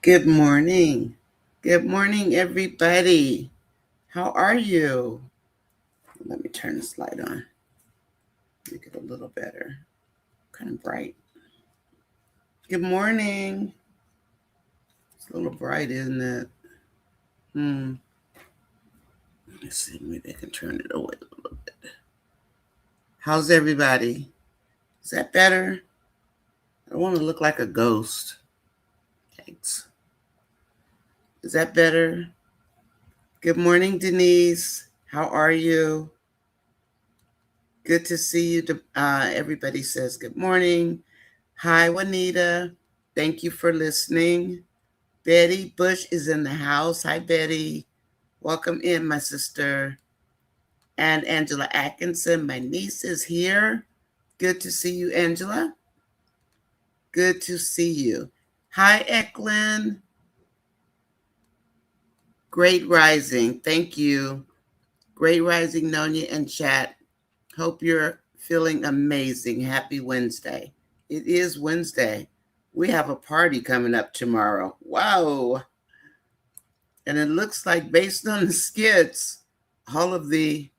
Good morning. Good morning, everybody. How are you? Let me turn this light on. Make it a little better. Kind of bright. Good morning. It's a little bright, isn't it? Let's see. Maybe I can turn it away a little bit. How's everybody? Is that better? I don't want to look like a ghost. Thanks. Is that better? Good morning, Denise. How are you? Good to see you. Everybody says good morning. Hi, Juanita. Thank you for listening. Betty Bush is in the house. Hi, Betty. Welcome in, my sister. And Angela Atkinson, my niece, is here. Good to see you, Angela. Good to see you. Hi, Eklund. Great rising. Thank you. Great rising, Nonya and chat. Hope you're feeling amazing. Happy Wednesday. It is Wednesday. We have a party coming up tomorrow. Wow. And it looks like, based on the skits, all of the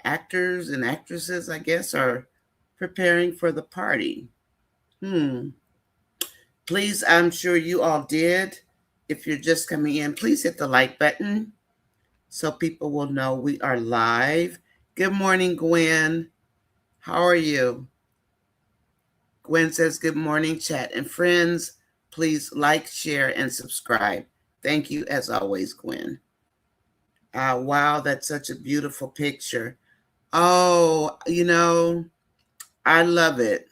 actors and actresses, I guess, are preparing for the party. Please, I'm sure you all did. If you're just coming in, please hit the like button so people will know we are live. Good morning, Gwen. How are you? Gwen says, good morning, chat and friends. Please like, share, and subscribe. Thank you, as always, Gwen. Wow, that's such a beautiful picture. Oh, I love it.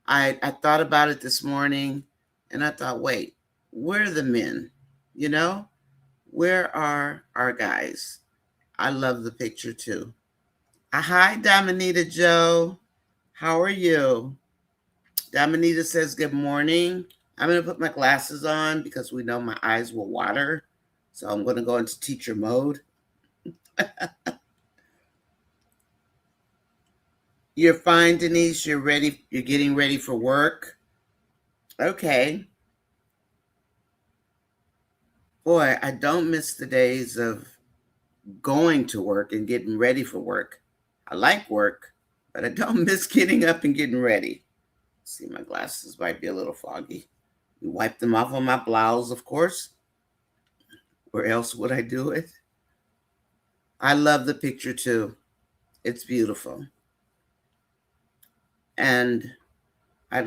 I thought about it this morning, and I thought, wait, where are the men? Where are our guys? I love the picture, too. Hi, Dominita Joe. How are you? Dominita says, good morning. I'm going to put my glasses on because we know my eyes will water. So I'm going to go into teacher mode. You're fine, Denise. You're ready. You're getting ready for work. Okay. Boy, I don't miss the days of going to work and getting ready for work. I like work, but I don't miss getting up and getting ready. See, my glasses might be a little foggy. You wipe them off on my blouse, of course. Where else would I do it? I love the picture too. It's beautiful. And I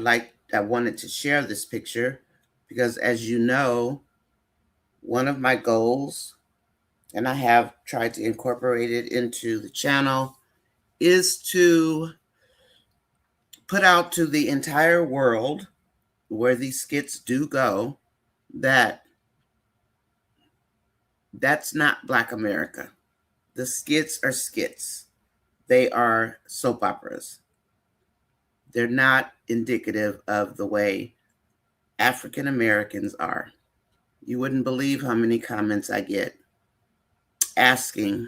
wanted to share this picture because, as you know, one of my goals, and I have tried to incorporate it into the channel, is to put out to the entire world where these skits do go that that's not Black America. The skits are skits. They are soap operas. They're not indicative of the way African Americans are. You wouldn't believe how many comments I get asking,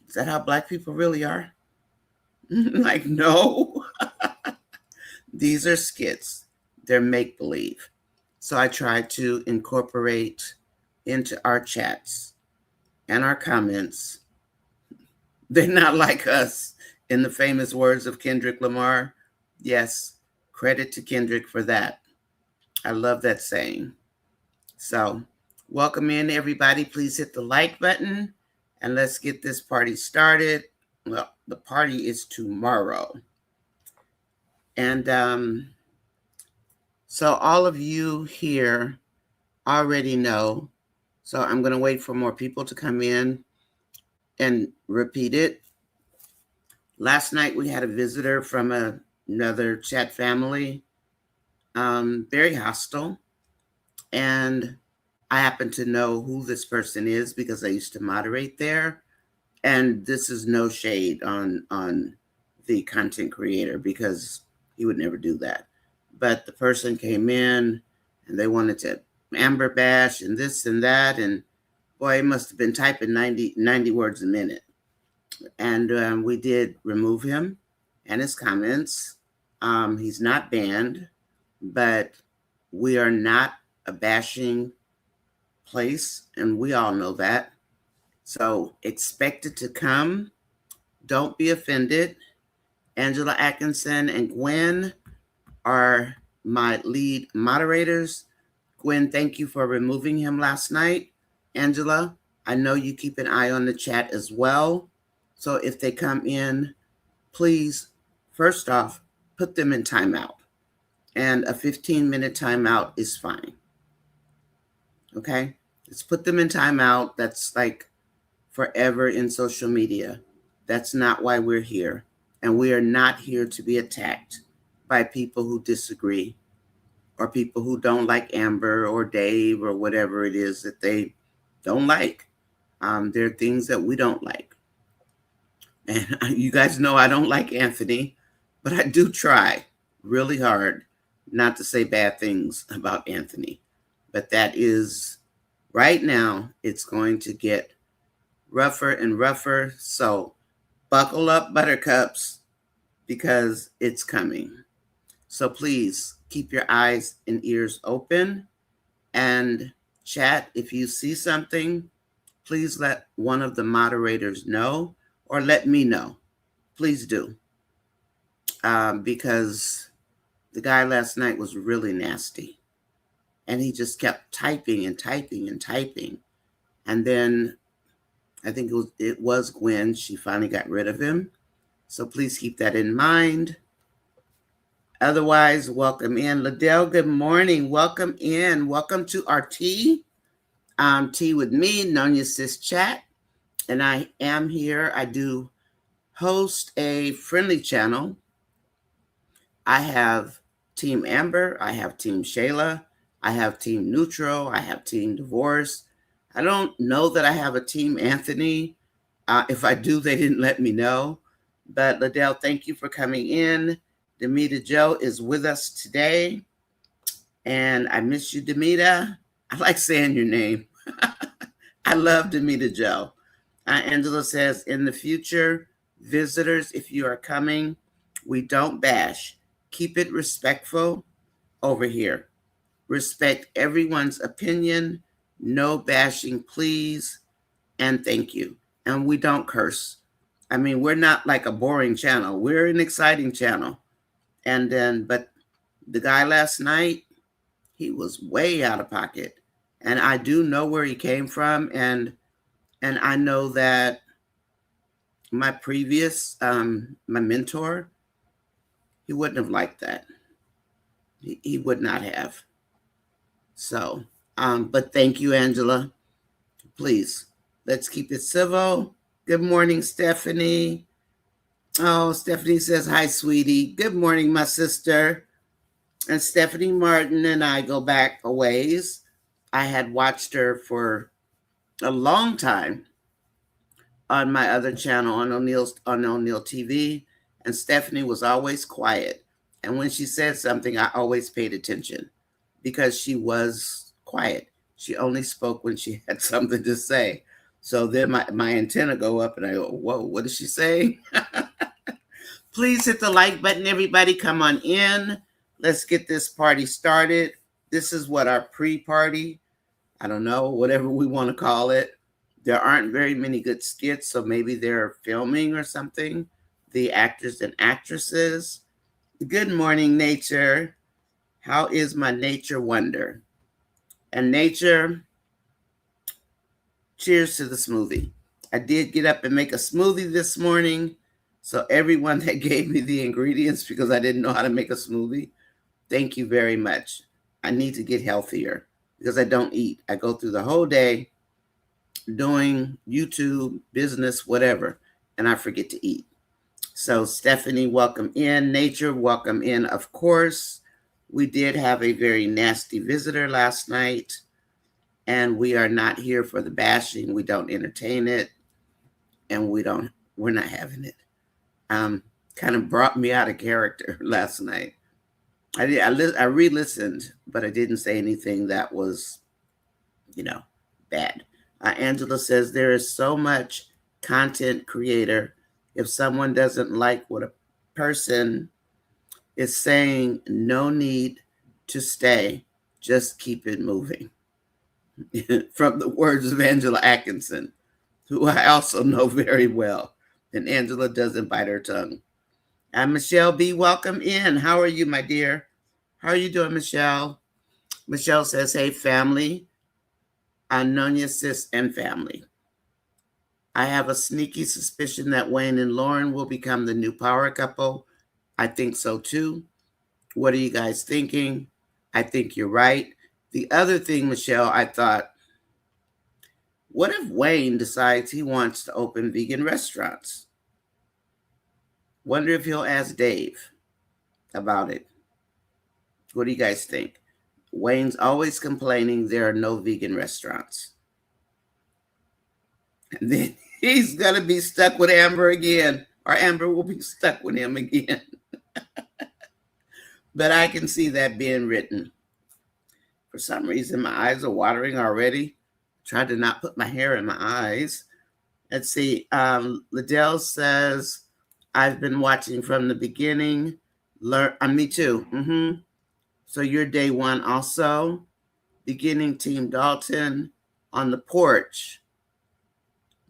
is that how Black people really are? Like, no. These are skits. They're make-believe. So I try to incorporate into our chats and our comments, they're not like us. In the famous words of Kendrick Lamar, yes, credit to Kendrick for that. I love that saying. So welcome in, everybody. Please hit the like button and let's get this party started. Well, the party is tomorrow. And so all of you here already know. So I'm going to wait for more people to come in and repeat it. Last night we had a visitor from another chat family, very hostile. And I happen to know who this person is because I used to moderate there. And this is no shade on the content creator because he would never do that. But the person came in and they wanted to amber bash and this and that. And boy, he must have been typing 90 words a minute. And we did remove him and his comments. He's not banned, but we are not a bashing place, and we all know that. So expect it to come. Don't be offended. Angela Atkinson and Gwen are my lead moderators. Gwen, thank you for removing him last night. Angela, I know you keep an eye on the chat as well. So if they come in, please, first off, put them in timeout. And a 15-minute timeout is fine. Okay? Let's put them in timeout. That's like forever in social media. That's not why we're here. And we are not here to be attacked by people who disagree or people who don't like Amber or Dave or whatever it is that they don't like. There are things that we don't like. And you guys know I don't like Anthony, but I do try really hard not to say bad things about Anthony. But that is, right now, it's going to get rougher and rougher. So buckle up, buttercups, because it's coming. So please keep your eyes and ears open, and chat, if you see something, please let one of the moderators know or let me know. Please do. Because the guy last night was really nasty. And he just kept typing and typing and typing. And then I think it was Gwen. She finally got rid of him. So please keep that in mind. Otherwise, welcome in. Liddell, good morning. Welcome in. Welcome to our tea. Tea with me, NONYASISCHAT Chat. And I am here. I do host a friendly channel. I have Team Amber. I have Team Shayla. I have Team Neutral. I have Team Divorce. I don't know that I have a Team Anthony. If I do, they didn't let me know. But Liddell, thank you for coming in. Demita Joe is with us today. And I miss you, Demita. I like saying your name. I love Demita Joe. Angela says, in the future, visitors, if you are coming, we don't bash. Keep it respectful over here. Respect everyone's opinion. No bashing, please. And thank you. And we don't curse. I mean, we're not like a boring channel. We're an exciting channel. And then, but the guy last night, he was way out of pocket. And I do know where he came from. And I know that my previous, my mentor, he wouldn't have liked that. He would not have. So, but thank you, Angela. Please, let's keep it civil. Good morning, Stephanie. Oh, Stephanie says, hi, sweetie. Good morning, my sister. And Stephanie Martin and I go back a ways. I had watched her for a long time on my other channel on O'Neill TV, and Stephanie was always quiet. And when she said something, I always paid attention because she was quiet. She only spoke when she had something to say. So then my antenna go up and I go, whoa, what is she saying? Please hit the like button, everybody. Come on in. Let's get this party started. This is what our pre-party, I don't know, whatever we want to call it. There aren't very many good skits, so maybe they're filming or something. The actors and actresses. Good morning, Nature. How is my Nature Wonder? And Nature, cheers to the smoothie. I did get up and make a smoothie this morning. So everyone that gave me the ingredients because I didn't know how to make a smoothie, thank you very much. I need to get healthier because I don't eat. I go through the whole day doing YouTube, business, whatever, and I forget to eat. So Stephanie, welcome in. Nature, welcome in, of course. We did have a very nasty visitor last night, and we are not here for the bashing. We don't entertain it, and we're not having it. Kind of brought me out of character last night. I re-listened, but I didn't say anything that was, bad. Angela says there is so much content creator. If someone doesn't like what a person is saying, no need to stay. Just keep it moving. From the words of Angela Atkinson, who I also know very well. And Angela doesn't bite her tongue. And Michelle B., welcome in. How are you, my dear? How are you doing, Michelle? Michelle says, hey, family, NONYASISCHAT and family. I have a sneaky suspicion that Wayne and Lauren will become the new power couple. I think so, too. What are you guys thinking? I think you're right. The other thing, Michelle, I thought, what if Wayne decides he wants to open vegan restaurants? Wonder if he'll ask Dave about it. What do you guys think? Wayne's always complaining there are no vegan restaurants. And then he's going to be stuck with Amber again, or Amber will be stuck with him again. But I can see that being written. For some reason, my eyes are watering already. Tried to not put my hair in my eyes. Let's see. Liddell says, I've been watching from the beginning. Me too. Mm-hmm. So you're day one also. Beginning Team Dalton on the porch.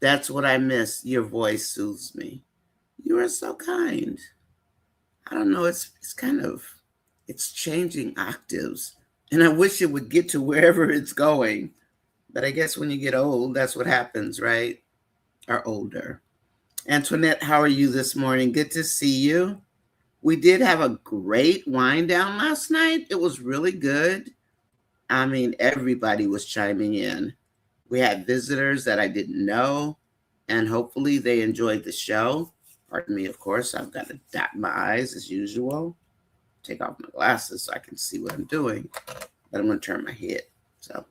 That's what I miss. Your voice soothes me. You are so kind. I don't know. It's changing octaves. And I wish it would get to wherever it's going. But I guess when you get old, that's what happens, right? Or older. Antoinette, how are you this morning? Good to see you. We did have a great wind down last night. It was really good. I mean, everybody was chiming in. We had visitors that I didn't know, and hopefully they enjoyed the show. Pardon me, of course. I've got to dot my eyes as usual. Take off my glasses so I can see what I'm doing. But I'm going to turn my head. So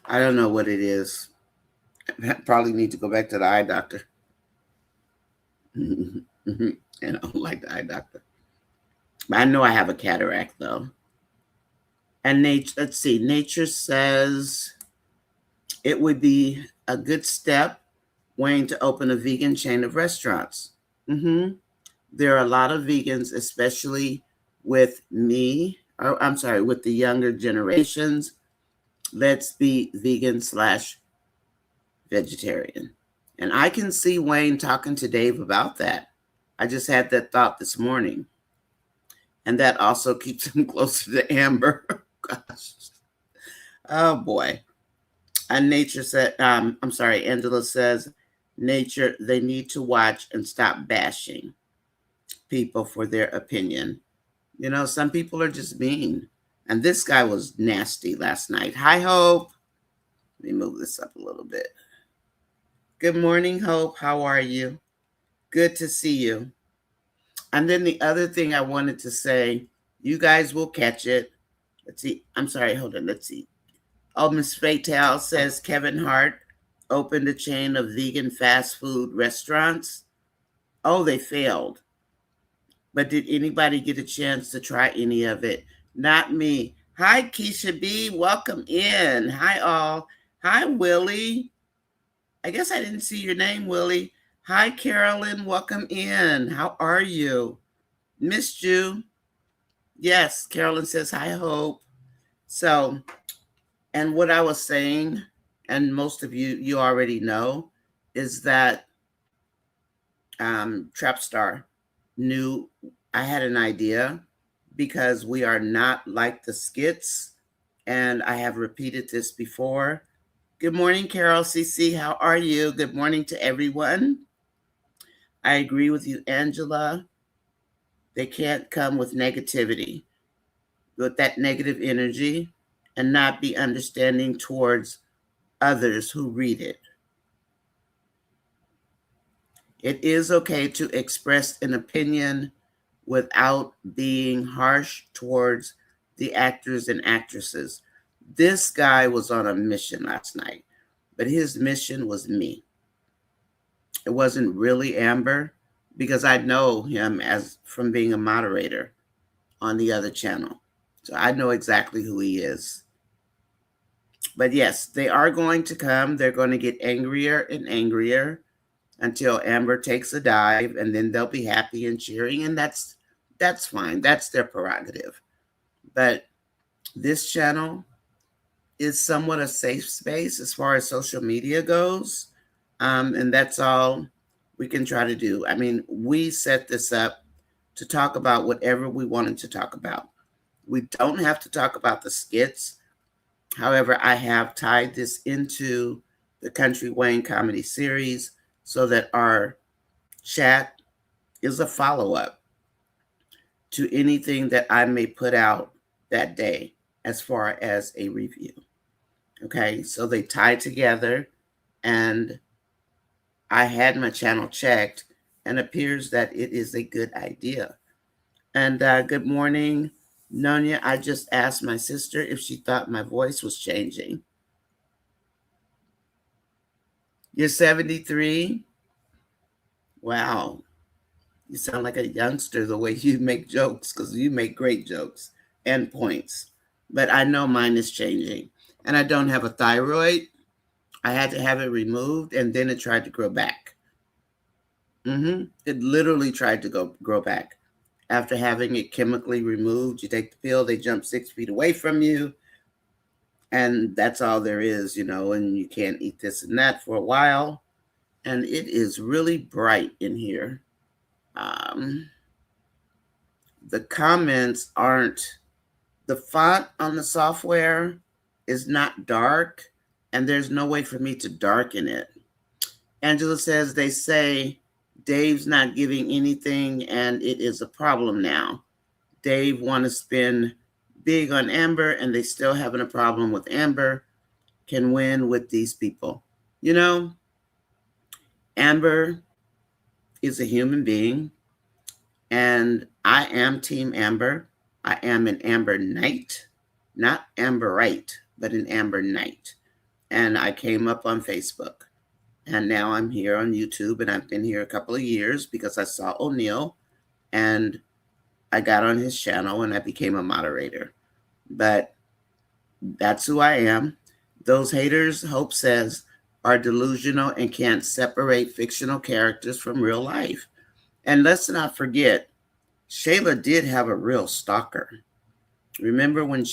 I don't know what it is. I probably need to go back to the eye doctor. And I don't like the eye doctor. But I know I have a cataract, though. And let's see. Nature says it would be a good step, Wayne, to open a vegan chain of restaurants. There are a lot of vegans, especially with me. With the younger generations. Let's be vegan/vegetarian. And I can see Wayne talking to Dave about that. I just had that thought this morning. And that also keeps him closer to Amber. Gosh. Oh, boy. And Nature said, Angela says, Nature, they need to watch and stop bashing people for their opinion. You know, some people are just mean. And this guy was nasty last night. Hi, Hope. Let me move this up a little bit. Good morning, Hope. How are you? Good to see you. And then the other thing I wanted to say, you guys will catch it. Let's see. I'm sorry. Hold on. Let's see. Oh, Miss Fatal says Kevin Hart opened a chain of vegan fast food restaurants. Oh, they failed. But did anybody get a chance to try any of it? Not me. Hi, Keisha B. Welcome in. Hi, all. Hi, Willie. I guess I didn't see your name, Willie. Hi, Carolyn. Welcome in. How are you? Missed you. Yes, Carolyn says, hi, Hope. So, and what I was saying, and most of you already know, is that Trapstar knew I had an idea because we are not like the skits. And I have repeated this before. Good morning, Carol CC. How are you? Good morning to everyone. I agree with you, Angela. They can't come with negativity, with that negative energy, and not be understanding towards others who read it. It is okay to express an opinion without being harsh towards the actors and actresses. This guy was on a mission last night, but his mission was me. It wasn't really Amber, because I know him as from being a moderator on the other channel. So I know exactly who he is. But yes, they are going to come. They're going to get angrier and angrier until Amber takes a dive, and then they'll be happy and cheering. And that's that's fine. That's their prerogative. But this channel is somewhat a safe space as far as social media goes. And that's all we can try to do. I mean, we set this up to talk about whatever we wanted to talk about. We don't have to talk about the skits. However, I have tied this into the Kountry Wayne comedy series so that our chat is a follow-up to anything that I may put out that day as far as a review. Okay, so they tie together, and I had my channel checked, and appears that it is a good idea. And good morning, Nonya. I just asked my sister if she thought my voice was changing. You're 73? Wow. You sound like a youngster the way you make jokes, because you make great jokes and points. But I know mine is changing. And I don't have a thyroid. I had to have it removed, and then it tried to grow back. It literally tried to grow back. After having it chemically removed, you take the pill, they jump 6 feet away from you, and that's all there is, and you can't eat this and that for a while. And it is really bright in here. The comments aren't, the font on the software is not dark, and there's no way for me to darken it. Angela says, they say Dave's not giving anything, and it is a problem now. Dave want to spend big on Amber, and they still having a problem with Amber. Can win with these people. Amber is a human being, and I am Team Amber. I am an Amber Knight, not Amberite, but an Amber Knight. And I came up on Facebook. And now I'm here on YouTube, and I've been here a couple of years because I saw O'Neill, and I got on his channel, and I became a moderator. But that's who I am. Those haters, Hope says, are delusional and can't separate fictional characters from real life. And let's not forget, Shayla did have a real stalker. Remember when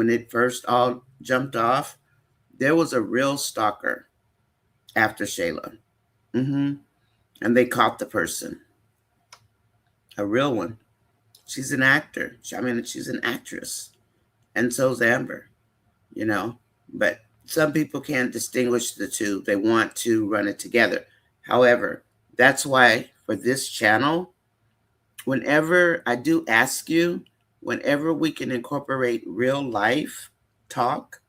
it first all jumped off? There was a real stalker after Shayla. And they caught the person. A real one. She's an actor. She's an actress. And so's Amber, But some people can't distinguish the two. They want to run it together. However, that's why for this channel, whenever I do ask you, whenever we can incorporate real life talk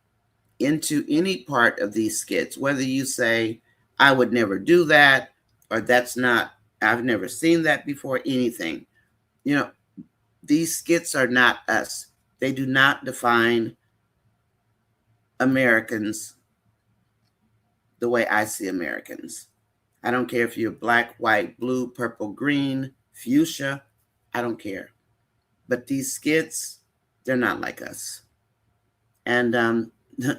into any part of these skits, whether you say, I would never do that, or I've never seen that before, anything. These skits are not us. They do not define Americans the way I see Americans. I don't care if you're black, white, blue, purple, green, fuchsia. I don't care. But these skits, they're not like us. And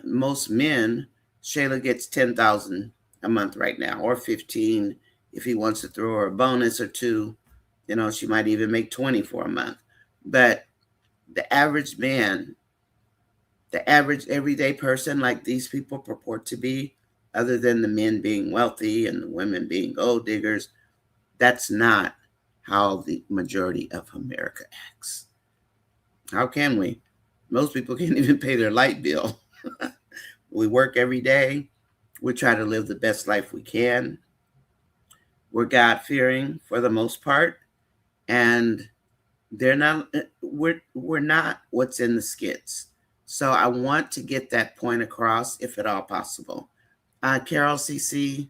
most men, Shayla gets $10,000 a month right now, or 15 if he wants to throw her a bonus or two. She might even make 20 for a month. But the average man, the average everyday person like these people purport to be, other than the men being wealthy and the women being gold diggers, that's not how the majority of America acts. How can we? Most people can't even pay their light bill. We work every day. We try to live the best life we can. We're God-fearing for the most part. And we're not what's in the skits. So I want to get that point across, if at all possible. Carol CC,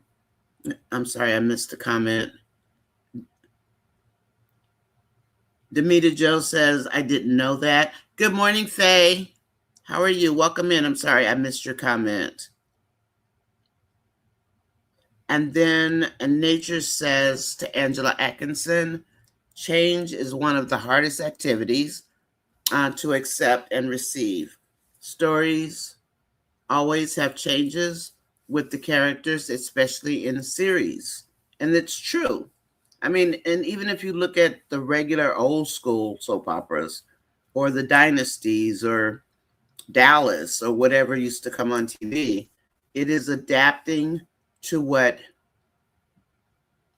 I'm sorry, I missed the comment. Demita Joe says, I didn't know that. Good morning, Faye. How are you? Welcome in. I'm sorry, I missed your comment. And then Nature says to Angela Atkinson, change is one of the hardest activities to accept and receive. Stories always have changes with the characters, especially in a series. And it's true. I mean, and even if you look at the regular old school soap operas or the dynasties or Dallas or whatever used to come on TV, it is adapting to what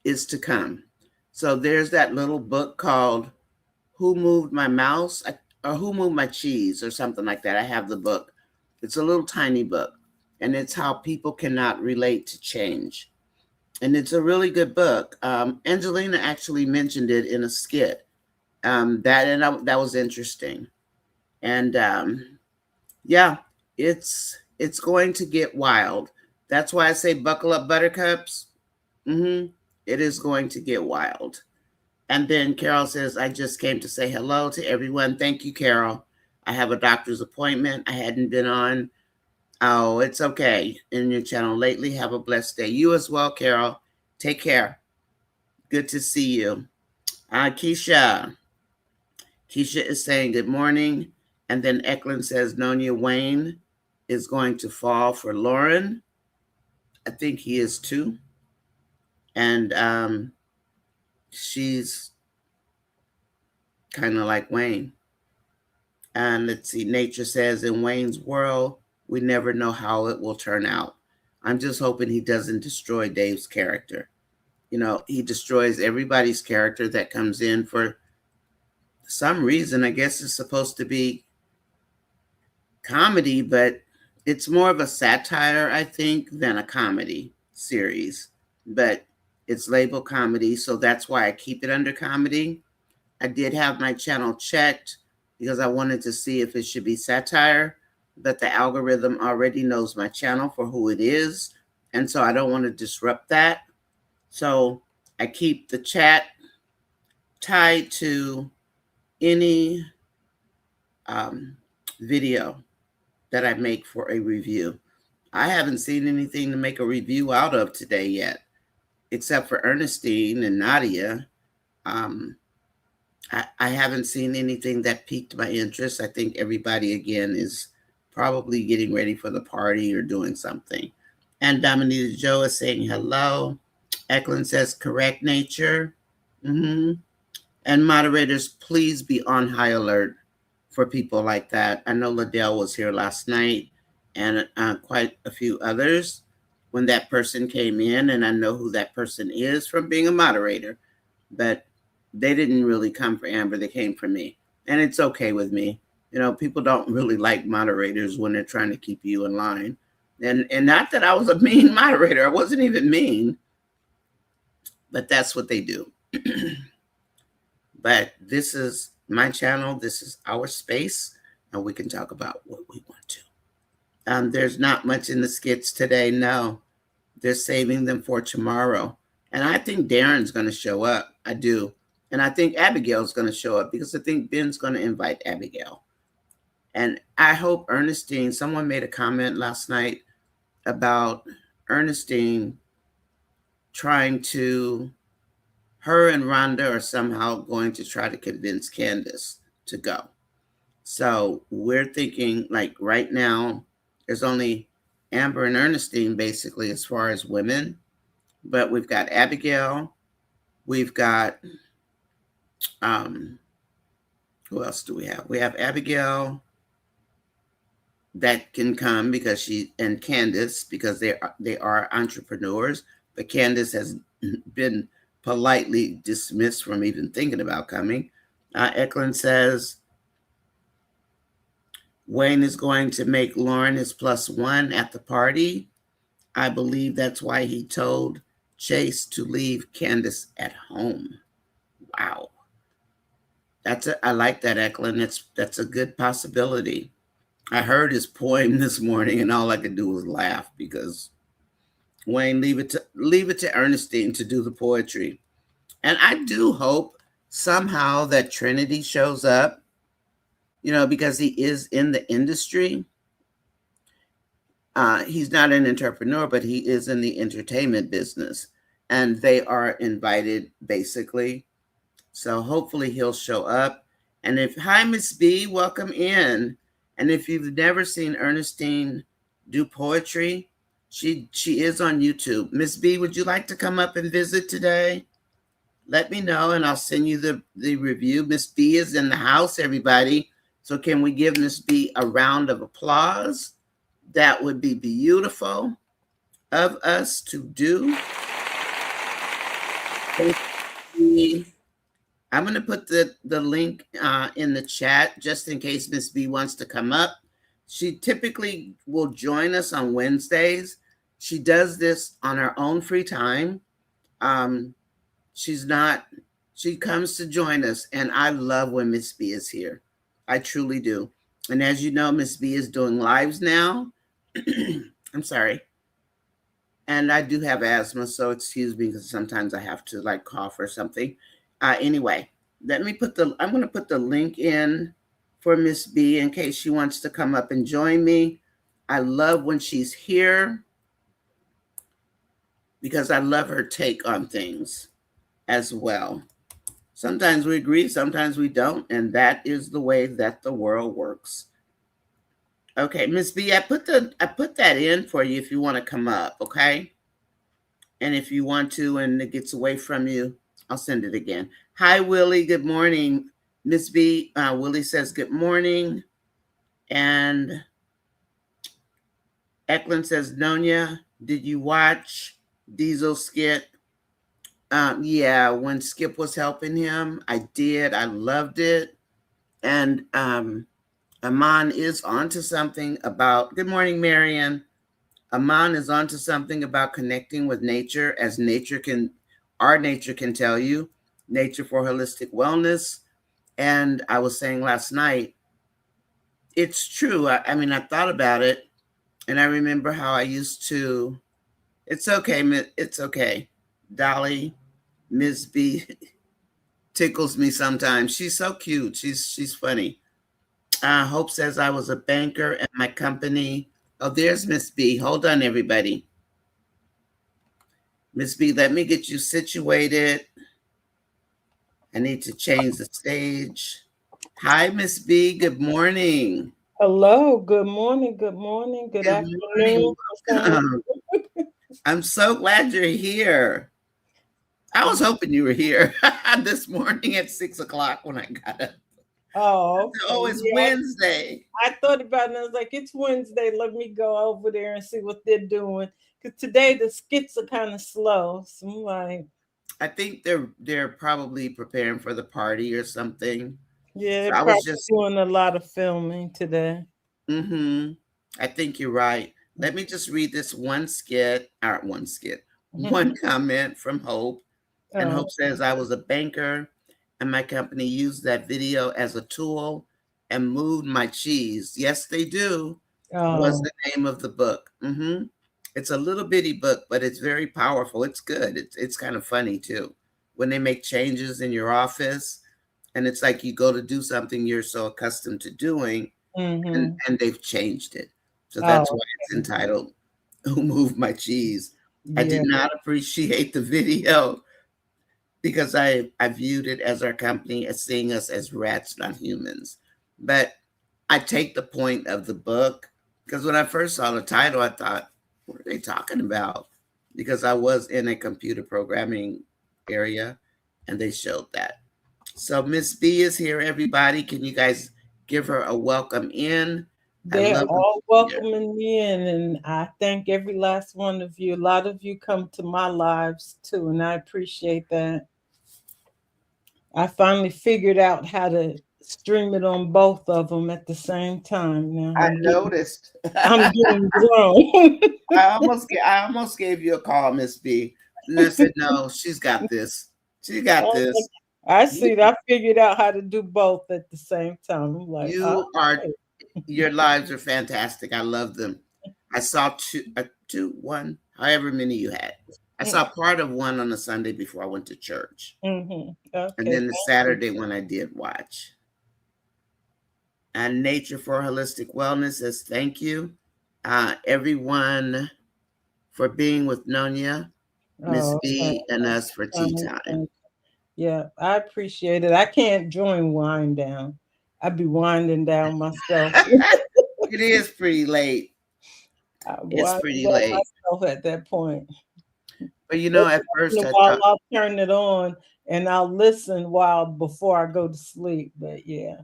is to come. So there's that little book called Who Moved My Mouse or Who Moved My Cheese or something like that. I have the book. It's a little tiny book, and it's how people cannot relate to change. And it's a really good book. Angelina actually mentioned it in a skit. That was interesting. And yeah, it's going to get wild. That's why I say buckle up, buttercups. It is going to get wild. And then Carol says, I just came to say hello to everyone. Thank you, Carol. I have a doctor's appointment. I hadn't been on. Oh, it's okay in your channel lately. Have a blessed day. You as well, Carol. Take care. Good to see you. Keisha. Keisha is saying good morning. And then Eklund says, Nonya Wayne is going to fall for Lauren. I think he is too. And she's kind of like Wayne. And let's see, Nature says, in Wayne's world, we never know how it will turn out. I'm just hoping he doesn't destroy Dave's character. You know, he destroys everybody's character that comes in for some reason. I guess it's supposed to be comedy, but it's more of a satire, I think, than a comedy series. But it's labeled comedy, so that's why I keep it under comedy. I did have my channel checked because I wanted to see if it should be satire, but the algorithm already knows my channel for who it is, and so I don't want to disrupt that. So I keep the chat tied to any video that I make for a review. I haven't seen anything to make a review out of today yet, except for Ernestine and Nadia. I haven't seen anything that piqued my interest. I think everybody, again, is probably getting ready for the party or doing something. And Dominita Joe is saying hello. Eklund says, correct, Nature. And moderators, please be on high alert for people like that. I know Liddell was here last night and quite a few others when that person came in, and I know who that person is from being a moderator, but they didn't really come for Amber. They came for me, and it's okay with me. You know, people don't really like moderators when they're trying to keep you in line. And not that I was a mean moderator. I wasn't even mean, but that's what they do. But this is my channel. This is our space, and we can talk about what we want to. There's not much in the skits today. No, they're saving them for tomorrow. And I think Darren's going to show up. I do. And I think Abigail's going to show up because I think Ben's going to invite Abigail. And I hope Ernestine, someone made a comment last night about Ernestine trying to, her and Rhonda are somehow going to try to convince Candace to go. So we're thinking, like, right now, there's only Amber and Ernestine, basically, as far as women. But we've got Abigail. We've got, who else do we have? We have Abigail that can come because she, and Candace, because they are entrepreneurs. But Candace has been politely dismissed from even thinking about coming. Eklund says, Wayne is going to make Lauren his +1 at the party. I believe that's why he told Chase to leave Candace at home. Wow. I like that, Eklund. That's a good possibility. I heard his poem this morning, and all I could do was laugh because Wayne, leave it to Ernestine to do the poetry. And I do hope somehow that Trinity shows up, you know, because he is in the industry. He's not an entrepreneur, but he is in the entertainment business, and they are invited, basically. So hopefully he'll show up. And hi, Miss B, welcome in. And if you've never seen Ernestine do poetry, she is on YouTube. Miss B, would you like to come up and visit today? let me know and I'll send you the review. Miss B is in the house, everybody. So can we give Miss B a round of applause? That would be beautiful of us to do. I'm going to put the link in the chat just in case Miss B wants to come up. She typically will join us on Wednesdays. She does this on her own free time. She comes to join us, and I love when Miss B is here. I truly do. And as you know, Miss B is doing lives now. I'm sorry. And I do have asthma, so excuse me because sometimes I have to like cough or something. Anyway, I'm going to put the link in for Miss B in case she wants to come up and join me. I love when she's here because I love her take on things as well. Sometimes we agree, sometimes we don't, and that is the way that the world works. Okay, Miss B, I put that in for you if you want to come up, okay? And if you want to and it gets away from you, I'll send it again. Hi, Willie. Good morning. Miss B, Willie says good morning. And Eklund says, Nonya, did you watch Diesel's skit? Yeah, when Skip was helping him, I did. I loved it. And Aman is onto something about, good morning, Marian. Aman is onto something about connecting with nature, as our nature can tell you, nature for holistic wellness. And I was saying last night, it's true. I mean, I thought about it, and I remember how I used to. It's okay, it's okay. Dolly, Ms. B tickles me sometimes. She's so cute. She's funny. Hope says I was a banker at my company. Oh, there's Miss B. Hold on, everybody. Miss B, let me get you situated. I need to change the stage. Hi, Miss B. Good morning. Hello. Good morning. Good morning. Good afternoon. Morning. I'm so glad you're here. I was hoping you were here this morning at 6 o'clock when I got up. Oh, okay. Oh, it's Wednesday. I thought about it and I was like, it's Wednesday. Let me go over there and see what they're doing. Because today the skits are kind of slow. So I'm like, I think they're probably preparing for the party or something. yeah, So they're I was probably just doing a lot of filming today. Mm-hmm. I think you're right. Let me just read this one comment from Hope. And Hope says, I was a banker and my company used that video as a tool and moved my cheese. Yes, they do. Was the name of the book. Mm-hmm. It's a little bitty book, but it's very powerful. It's good. It's kind of funny too. When they make changes in your office and it's like you go to do something you're so accustomed to doing, and they've changed it. So that's why it's entitled Who Moved My Cheese? Yeah. I did not appreciate the video because I viewed it as our company as seeing us as rats, not humans. But I take the point of the book because when I first saw the title, I thought, what are they talking about? Because I was in a computer programming area and they showed that. So Miss B is here, everybody. Can you guys give her a welcome in? They're all welcoming me in, and I thank every last one of you. A lot of you come to my lives too, and I appreciate that. I finally figured out how to stream it on both of them at the same time. Now I noticed. I'm getting grown. I almost gave you a call, Miss B. And I said, no, she's got this. She got this. I see. I figured out how to do both at the same time. I'm like, your lives are fantastic. I love them. I saw one, however many you had. I saw part of one on a Sunday before I went to church. Okay, and then the Saturday one I did watch. And Nature for Holistic Wellness says thank you. Everyone for being with Nonya, Miss B, and us for tea time. Yeah, I appreciate it. I can't join Wind Down. I'd be winding down myself. It is pretty late. It's pretty late at that point. But you know, at first I'll turn it on and I'll listen before I go to sleep. But yeah.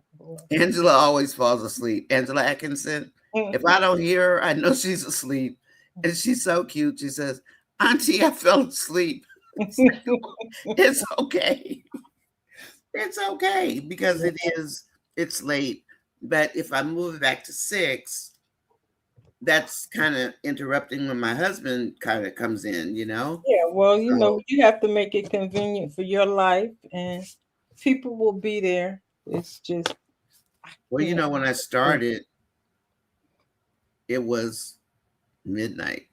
Angela always falls asleep. Angela Atkinson. If I don't hear her, I know she's asleep. And she's so cute. She says, Auntie, I fell asleep. It's okay. It's okay because it's late. But if I move it back to 6, that's kind of interrupting when my husband kind of comes in, Yeah, well, you have to make it convenient for your life, and people will be there. It's just, well, when I started, it was midnight.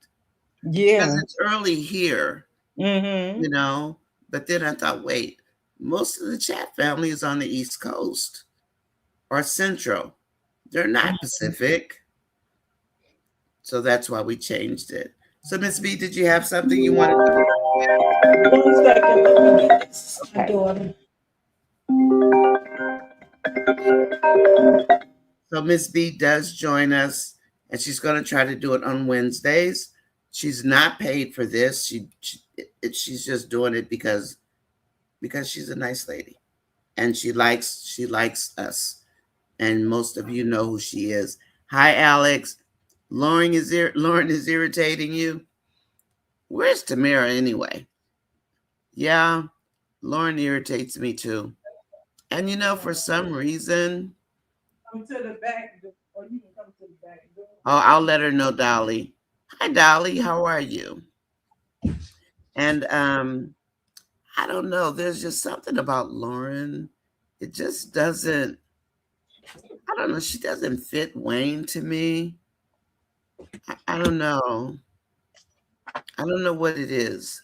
Yeah. Because it's early here, Mm-hmm. But then I thought, wait, most of the chat family is on the East Coast or Central. They're not Pacific. So that's why we changed it. So, Miss B, did you have something you wanted to do? 1 second, let me get this. My daughter. So Miss B does join us, and she's going to try to do it on Wednesdays. She's not paid for this. She's just doing it because she's a nice lady, and she likes us, and most of you know who she is. Hi, Alex. Lauren is irritating you. Where's Tamara anyway? Yeah, Lauren irritates me too. And for some reason, Come to the back door, or you can come to the back door. oh, I'll let her know, Dolly. Hi, Dolly. How are you? And I don't know. There's just something about Lauren. It just doesn't. I don't know. She doesn't fit Wayne to me. I don't know. I don't know what it is.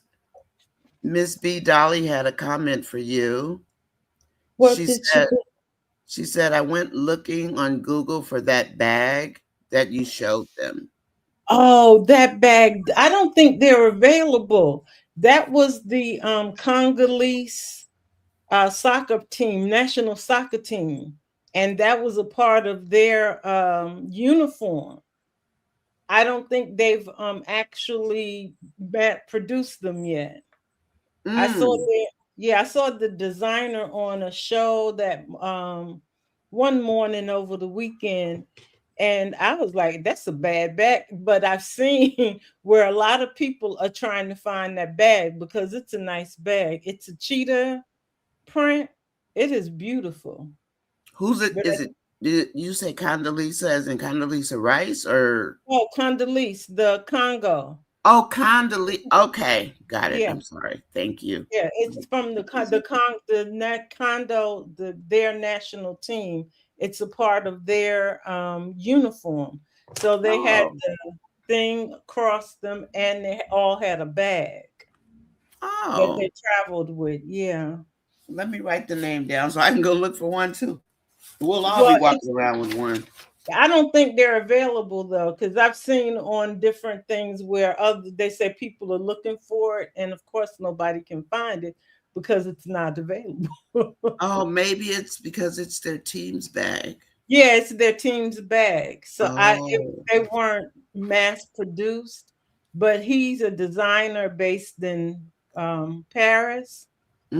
Miss B. Dolly had a comment for you. What did she do? She said, I went looking on Google for that bag that you showed them. Oh, that bag. I don't think they're available. That was the Congolese soccer team, national soccer team. And that was a part of their uniform. I don't think they've actually produced them yet. I saw I saw the designer on a show that one morning over the weekend, and I was like, that's a bad bag. But I've seen where a lot of people are trying to find that bag because it's a nice bag. It's a cheetah print. It is beautiful. Who's it? Is it? Did you say Condoleezza as in Condoleezza Rice or? Oh, Congolese, the Congo. Oh, Condoleezza. Okay, got it. Yeah. I'm sorry. Thank you. Yeah, it's from their national team. It's a part of their uniform. So they had the thing across them, and they all had a bag that they traveled with. Yeah. Let me write the name down so I can go look for one too. We'll all be walking around with one. I don't think they're available though, because I've seen on different things where they say people are looking for it, and of course nobody can find it because it's not available. Oh, maybe it's because it's their team's bag. Yeah, it's their team's bag. So they weren't mass produced, but he's a designer based in Paris.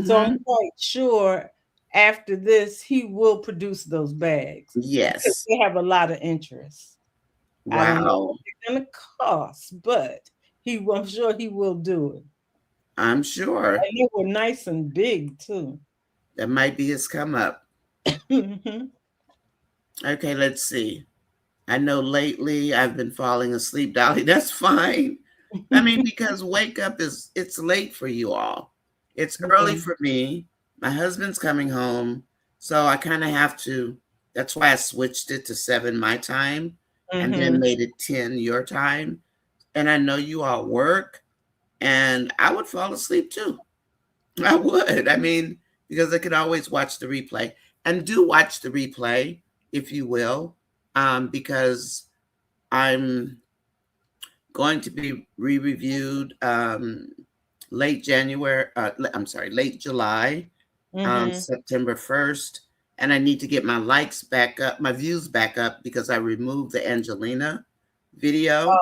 So I'm quite sure after this he will produce those bags. Yes. Because they have a lot of interest. Wow. I don't know what they're gonna cost, but I'm sure he will do it. I'm sure. And they were nice and big too. That might be his come up. Okay, let's see. I know lately I've been falling asleep, Dolly. That's fine. I mean, because wake up it's late for you all. It's early for me. My husband's coming home. So I kind of have to, that's why I switched it to 7 my time and then made it 10 your time. And I know you all work, and I would fall asleep too. I would. I mean, because I could always watch the replay. And do watch the replay, if you will, because I'm going to be re-reviewed late July, September 1st. And I need to get my likes back up, my views back up, because I removed the Angelina video.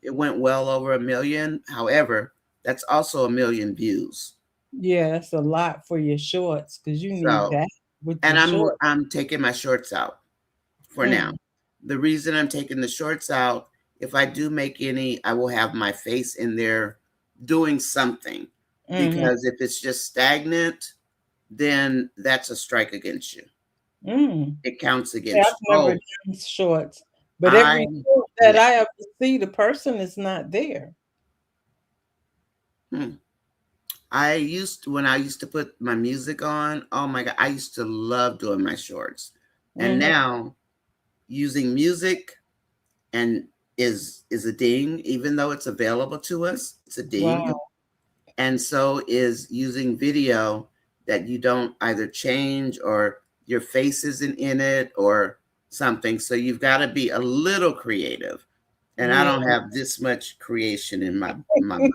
It went well over 1 million. However, that's also 1 million views. Yeah, that's a lot for your shorts because you need So, that with and your shorts. I'm taking my shorts out for now. Mm, The reason I'm taking the shorts out, if I do make any, I will have my face in there doing something. mm-hmm, Because if it's just stagnant, then that's a strike against you. mm. It counts Yeah, I've against you. never Oh, done shorts, but I every short that yeah. I ever see, the person is not there. Hmm. When I used to put my music on, oh my God, I used to love doing my shorts. And Mm-hmm. now using music and is a ding, even though it's available to us, it's a ding. Wow. And so is using video that you don't either change or your face isn't in it or something. So you've got to be a little creative. And I Yeah. don't have this much creation in my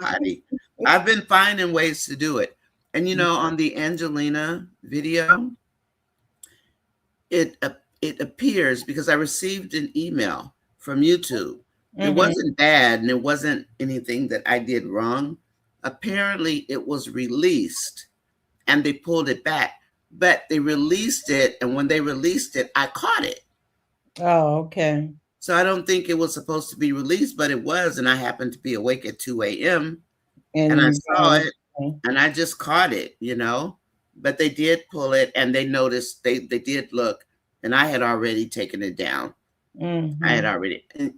body. I've been finding ways to do it. And on the Angelina video, it it appears because I received an email from YouTube. It Mm-hmm. wasn't bad and it wasn't anything that I did wrong. Apparently, it was released and they pulled it back. But they released it, and when they released it, I caught it. Oh, okay. So I don't think it was supposed to be released, but it was, and I happened to be awake at 2 a.m. and And I you saw got it, it. and I just caught it. But they did pull it, and they noticed they did look, and I had already taken it down. I had Mm-hmm. already, and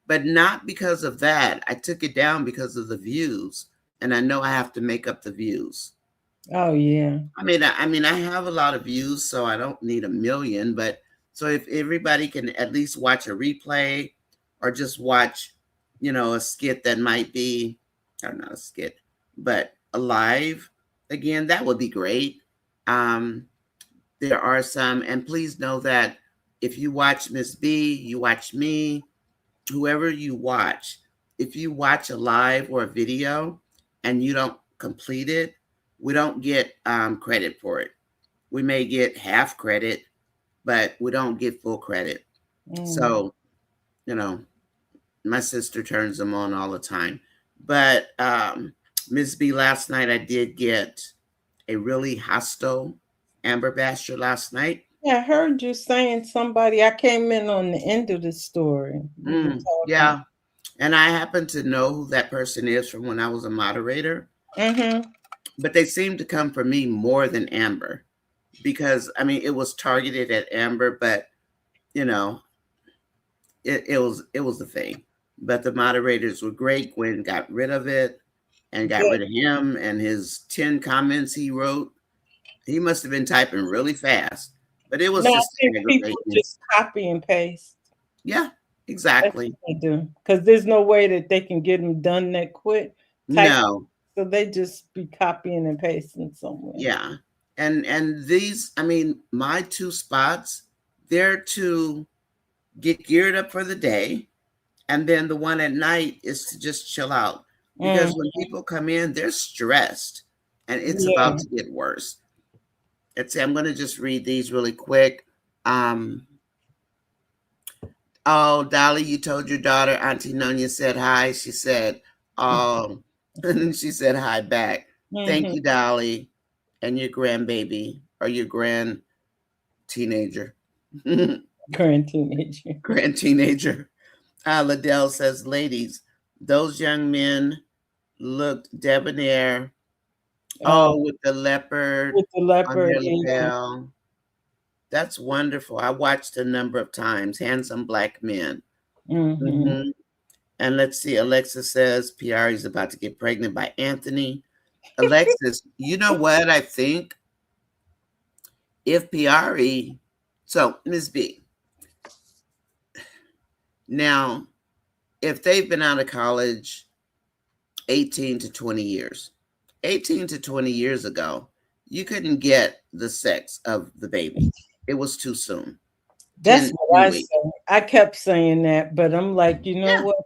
but not because of that. I took it down because of the views, and I know I have to make up the views. Oh, yeah. I have a lot of views, so I don't need a million. But so if everybody can at least watch a replay, or just watch, a skit that might be, or not a skit, but a live again, that would be great. Um, there are some, and please know that if you watch Miss B, you watch me, whoever you watch, if you watch a live or a video and you don't complete it, we don't get credit for it. We may get half credit, but we don't get full credit. Mm. So, you know, my sister turns them on all the time. But Ms. B, last night I did get a really hostile Amber Basher last night. Yeah, I heard you saying somebody. I came in on the end of the story. You were talking. Yeah. And I happen to know who that person is from when I was a moderator. Mm-hmm. But they seem to come for me more than Amber because it was targeted at Amber, but you know, it was the thing. But the moderators were great. Gwen got rid of it and got Good. rid of him and his 10 comments he wrote. He must have been typing really fast, but it was No, I just think people aggravating. just copy and paste. Yeah, That's exactly. what they do. Because there's no way that they can get them done that quick. Type. No, So they just be copying and pasting somewhere. yeah. And these, my two spots, they're to get geared up for the day. And then the one at night is to just chill out. Because Mm, when people come in, they're stressed and it's yeah. about to get worse. I'm going to just read these really quick. Oh, Dolly, you told your daughter Auntie Nonya said hi. She said, oh, and she said hi back. Thank Mm-hmm. you, Dolly, and your grandbaby or your grand teenager. Current teenager. Grand teenager. Liddell says, ladies, those young men looked debonair. Oh, Oh, with the leopard with the on leopard. their lapel. That's wonderful. I watched a number of times. Handsome black men. Mm-hmm. Hmm. And let's see. Alexa says Piarry's about to get pregnant by Anthony. Alexis, you know what I think? If Piarry, so Ms. B, now if they've been out of college 18 to 20 years, 18 to 20 years ago, you couldn't get the sex of the baby. It was too soon. That's 10, what 10 I weeks. say. I kept saying that, but I'm like, you know Yeah. what?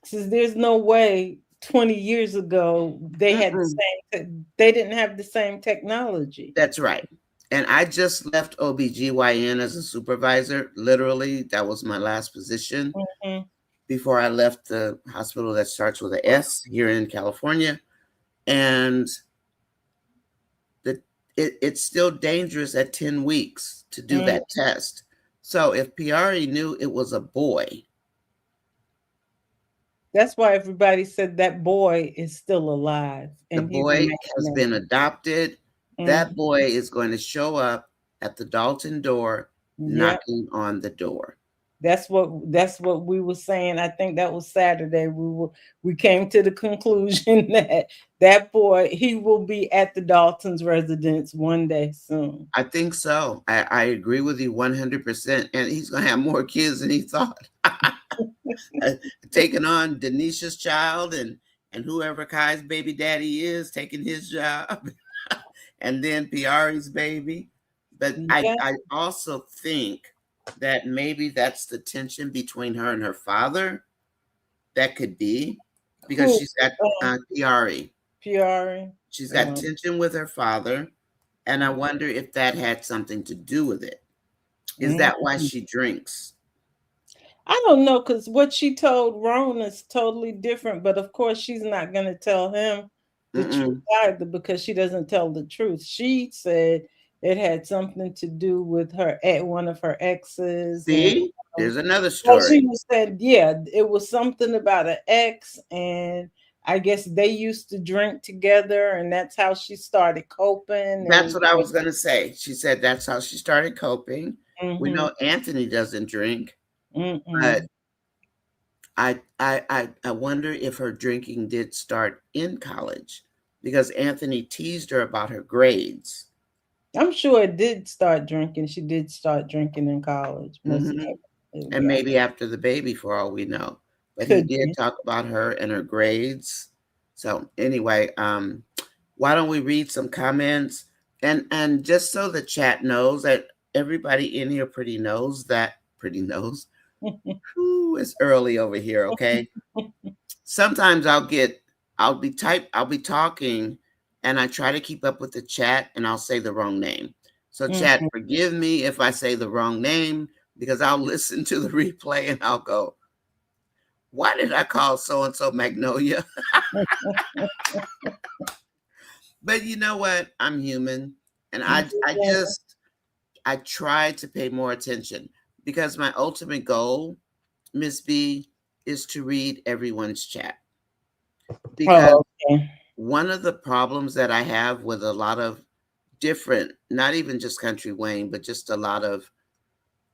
Since there's no way 20 years ago they had the Mm-mm. same they didn't have the same technology. That's right. And I just left OBGYN as a supervisor. Literally, that was my last position Mm-hmm. before I left the hospital that starts with an S here in California. And it's still dangerous at 10 weeks to do that test. So if Piarry knew it was a boy. That's why everybody said that boy is still alive. The And boy has been adopted. That boy is going to show up at the Dalton door, knocking on the door. That's what we were saying. I think that was Saturday. We came to the conclusion that boy, he will be at the Dalton's residence one day soon. I think so. I agree with you 100%. And he's going to have more kids than he thought. Taking on Denisha's child and whoever Kai's baby daddy is, taking his job. And then Piarry's baby. But I also think that maybe that's the tension between her and her father. That could be because she's got Piarry. She's got tension with her father, and I wonder if that had something to do with it. Is that why she drinks? I don't know, because what she told Ron is totally different. But of course, she's not going to tell him the truth either, because she doesn't tell the truth. She said it had something to do with one of her exes. See, there's another story. She said, yeah, it was something about an ex, and I guess they used to drink together, and that's how she started coping. That's what I was going to say. She said that's how she started coping. We know Anthony doesn't drink, but I wonder if her drinking did start in college, because Anthony teased her about her grades. I'm sure it did start drinking. She did start drinking in college. And maybe after the baby, for all we know. But he did talk about her and her grades. So anyway, why don't we read some comments? And just so the chat knows that everybody in here pretty knows. Ooh, it's early over here, okay? Sometimes I'll be talking, and I try to keep up with the chat, and I'll say the wrong name. So chat, forgive me if I say the wrong name, because I'll listen to the replay and I'll go, why did I call so-and-so Magnolia? But you know what? I'm human. And I try to pay more attention, because my ultimate goal, Miss B, is to read everyone's chat. Because one of the problems that I have with a lot of different, not even just Kountry Wayne, but just a lot of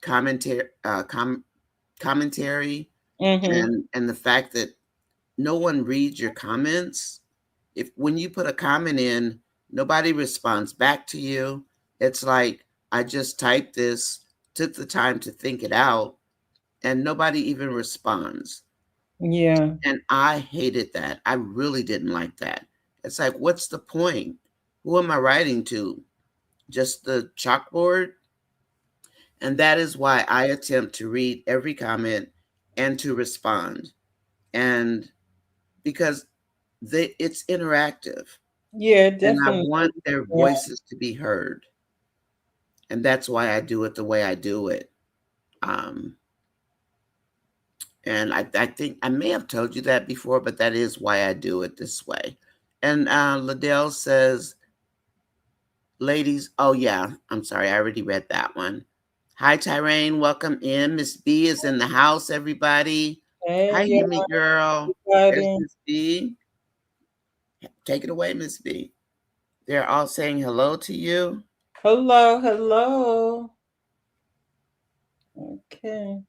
commentary, and the fact that no one reads your comments. When you put a comment in, nobody responds back to you. It's like, I just typed this, took the time to think it out, and nobody even responds. Yeah. And I hated that. I really didn't like that. It's like, what's the point? Who am I writing to? Just the chalkboard? And that is why I attempt to read every comment and to respond. And because it's interactive. Yeah, definitely. And I want their voices to be heard. And that's why I do it the way I do it. And I think I may have told you that before, but that is why I do it this way. And Liddell says, ladies, oh yeah, I'm sorry, I already read that one. Hi, Tyrane, welcome in. Miss B is in the house, everybody. Hey, hi, Yumi girl. There's Miss B. Take it away, Miss B. They're all saying hello to you. Hello, hello. Okay.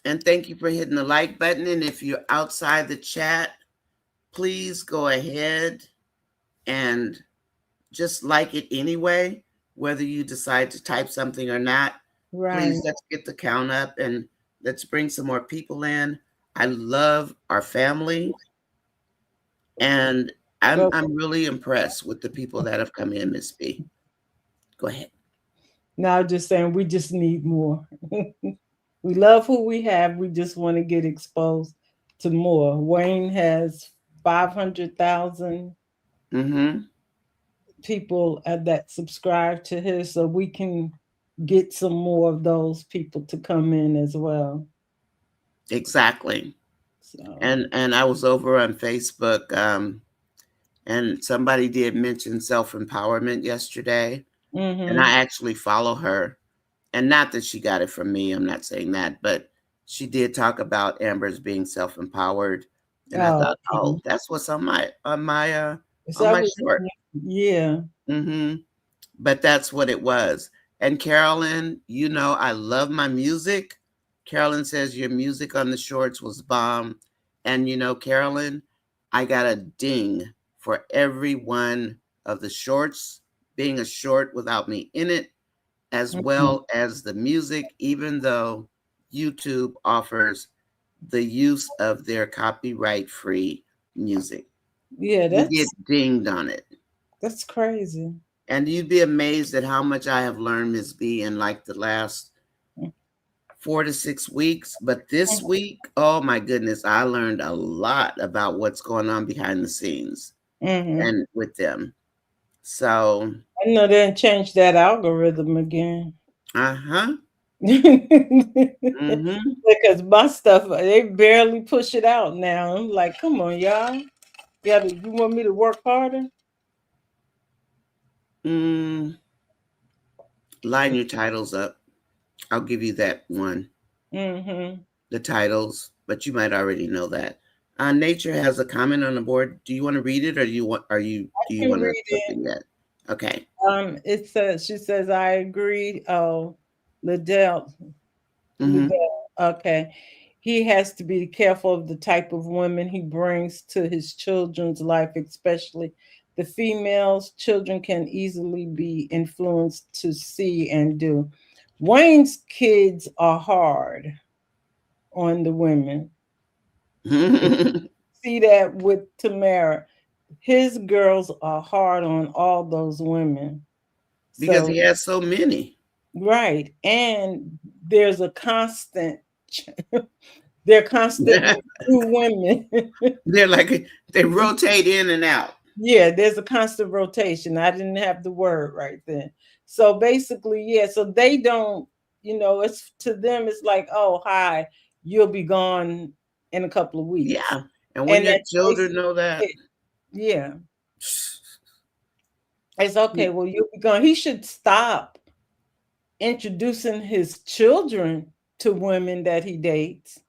And thank you for hitting the like button. And if you're outside the chat, please go ahead and just like it anyway, whether you decide to type something or not. Right. Please, let's get the count up and let's bring some more people in. I love our family. And I'm really impressed with the people that have come in, Miss B. Go ahead. Now, just saying, we just need more. We love who we have. We just want to get exposed to more. Wayne has 500,000 people that subscribe to his, so we can get some more of those people to come in as well. Exactly. So. And I was over on Facebook And somebody did mention self-empowerment yesterday, and I Mm-hmm. actually follow her. And not that she got it from me, I'm not saying that, but she did talk about Amber's being self-empowered. And I Oh, thought, oh, okay. that's what's on Is on that my was short. yeah. Mm-hmm. But that's what it was. And Carolyn, you know, I love my music. Carolyn says your music on the shorts was bomb. And you know, Carolyn, I got a ding for every one of the shorts being a short without me in it, as Mhm. well as the music, even though YouTube offers the use of their copyright free music. Yeah, You get dinged on it. that's crazy. And you'd be amazed at how much I have learned, Miss B, in like the last 4 to 6 weeks. But this week, oh my goodness, I learned a lot about what's going on behind the scenes Mm-hmm. and with them. So, I know they didn't change that algorithm again. uh-huh. Mm-hmm. Because my stuff, they barely push it out now. I'm like, come on, y'all. You want me to work harder? Mm, line your titles up. I'll give you that one. Mm-hmm. The titles, but you might already know that. Nature has a comment on the board. Do you want to read it, or do I you can want to read jump it. in yet? Okay. It says, she says, I agree. Oh, Liddell, Mm-hmm. Liddell. Okay. He has to be careful of the type of women he brings to his children's life, especially the females. Children can easily be influenced to see and do. Wayne's kids are hard on the women. See that with Tamara. His girls are hard on all those women. Because So he has so many. right. And there's a constant they're constantly two women. They're like they rotate in and out. Yeah, there's a constant rotation. I didn't have the word right then. So basically, yeah, so they don't, it's to them, it's like, oh, hi, you'll be gone in a couple of weeks. Yeah. And when And your that's children basically know that, it. Yeah. It's okay. Well, you'll be gone. He should stop introducing his children to women that he dates.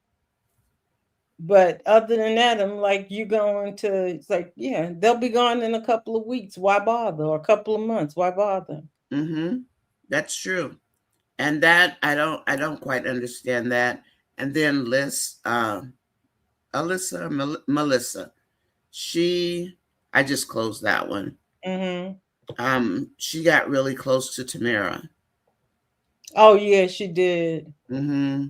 But other than that, I'm like, you going to, it's like, yeah, they'll be gone in a couple of weeks. Why bother? Or a couple of months. Why bother? mm-hmm, that's true. And that I don't quite understand that. And then Melissa, she I just closed that one. Mm-hmm. She got really close to Tamara. Oh, yeah, she did. Mm-hmm.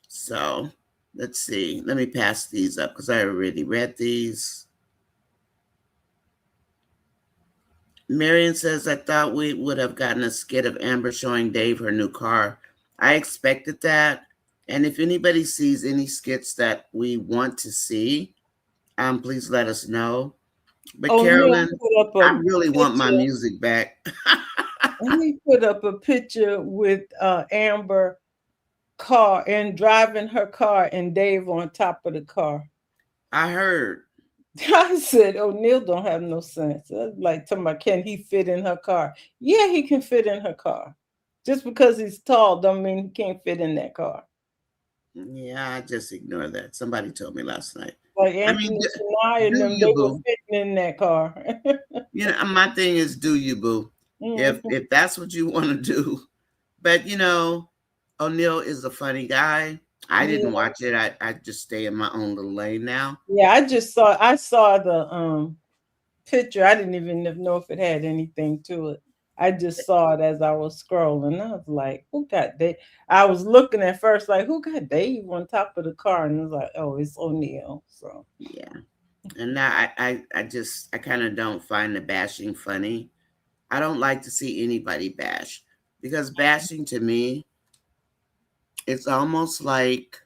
So let's see. Let me pass these up because I already read these. Marion says, I thought we would have gotten a skit of Amber showing Dave her new car. I expected that. And if anybody sees any skits that we want to see, please let us know. But Oh, Neil Carolyn, put up a I really want my picture. music back. He put up a picture with Amber car and driving her car and Dave on top of the car. I heard. I said, "Oh, Neil don't have no sense." I was like, talking about, can he fit in her car? Yeah, he can fit in her car. Just because he's tall, don't mean he can't fit in that car. Yeah, I just ignore that. Somebody told me last night. Like I mean, Anthony Shania and do them, you, they were boo? fitting in that car. You know, my thing is, do you, boo? Mhm. If that's what you want to do. But you know, O'Neill is a funny guy. I Yeah, didn't watch it. I just stay in my own little lane now. yeah. I saw the picture. I didn't even know if it had anything to it. I just saw it as I was scrolling. I was like, who got Dave? I was looking at first like, who got Dave on top of the car? And I was like, oh, it's O'Neill. So Yeah. And now I kind of don't find the bashing funny. I don't like to see anybody bash because bashing to me, it's almost like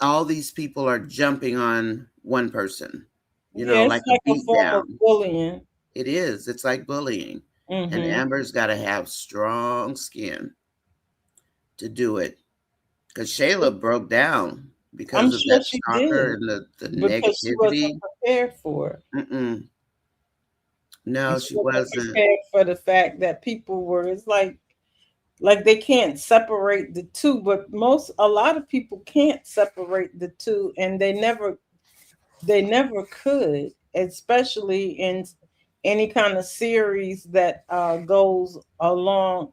all these people are jumping on one person, you know, yeah, it's like a like a beat form of down. bullying. It is. It's like bullying. And Mm-hmm. Amber's got to have strong skin to do it because Shayla broke down. because I'm of sure that she stalker did and the because she wasn't negativity. prepared for it. No, And she she wasn't wasn't. prepared for the fact that people were, it's like they can't separate the two, but a lot of people can't separate the two, and they never could, especially in any kind of series that goes along,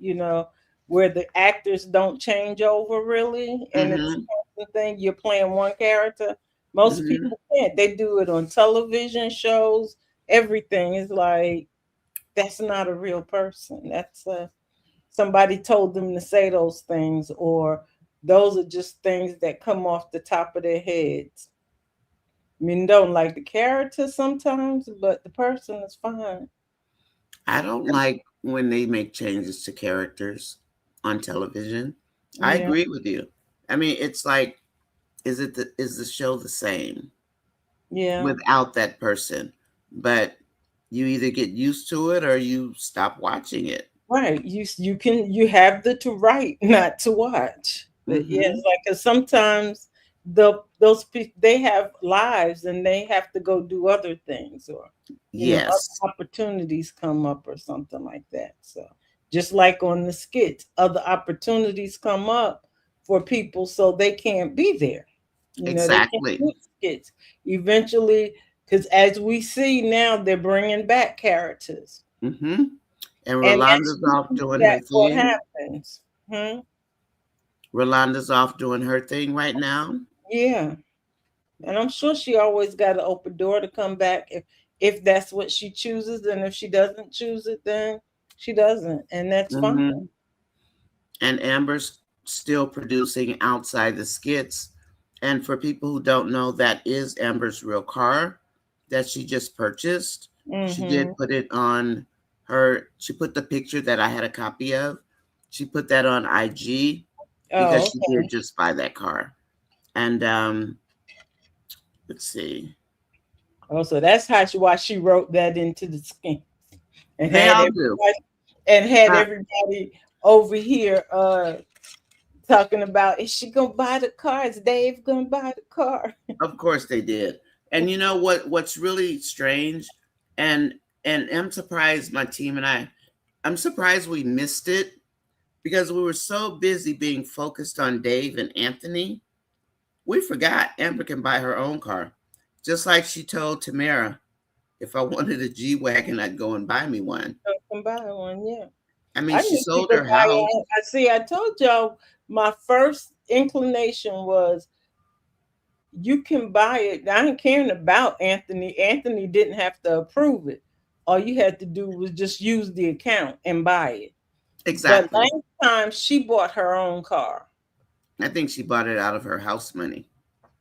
where the actors don't change over really, and it's Mm-hmm. the thing you're playing one character. Most Mm-hmm. people can't. They do it on television shows. Everything is like that's not a real person. That's somebody told them to say those things, or those are just things that come off the top of their heads. I mean, don't like the character sometimes, but the person is fine. I don't like when they make changes to characters on television. I Yeah, agree with you. I mean, it's like, is the show the same yeah, without that person? But you either get used to it or you stop watching it. right. You have the right not to watch, but yeah, Mm-hmm. it's like 'cause sometimes those people they have lives and they have to go do other things, or Yes, other opportunities come up or something like that. So just like on the skits, other opportunities come up for people, so they can't be there. They can't exactly. do skits eventually, because as we see now, they're bringing back characters, Mm-hmm. And and that's Rolanda's off usually doing her that what thing. happens. Hmm. Rolanda's off doing her thing right now. Yeah, and I'm sure she always got an open door to come back if that's what she chooses, and if she doesn't choose it, then she doesn't, and that's fine. Mm-hmm. And Amber's still producing outside the skits. And for people who don't know, that is Amber's real car that she just purchased. She Hmm. did put it on she put the picture that I had a copy of. She put that on IG because Oh, she okay. did just buy that car. And let's see. Oh, so that's why she wrote that into the skin and They all do. had Uh, everybody over here talking about, is she gonna buy the car? Is Dave gonna buy the car? of course they did. And you know what's really strange? And I'm surprised my team and I'm surprised we missed it because we were so busy being focused on Dave and Anthony. We forgot Amber can buy her own car. Just like she told Tamara, if I wanted a G Wagon, I'd go and buy me one. I can buy one, yeah. I mean, I she knew she sold could her buy house. it. I see. I told y'all my first inclination was you can buy it. I ain't caring about Anthony. Anthony didn't have to approve it. All you had to do was just use the account and buy it. But Exactly. last time she bought her own car. I think she bought it out of her house money.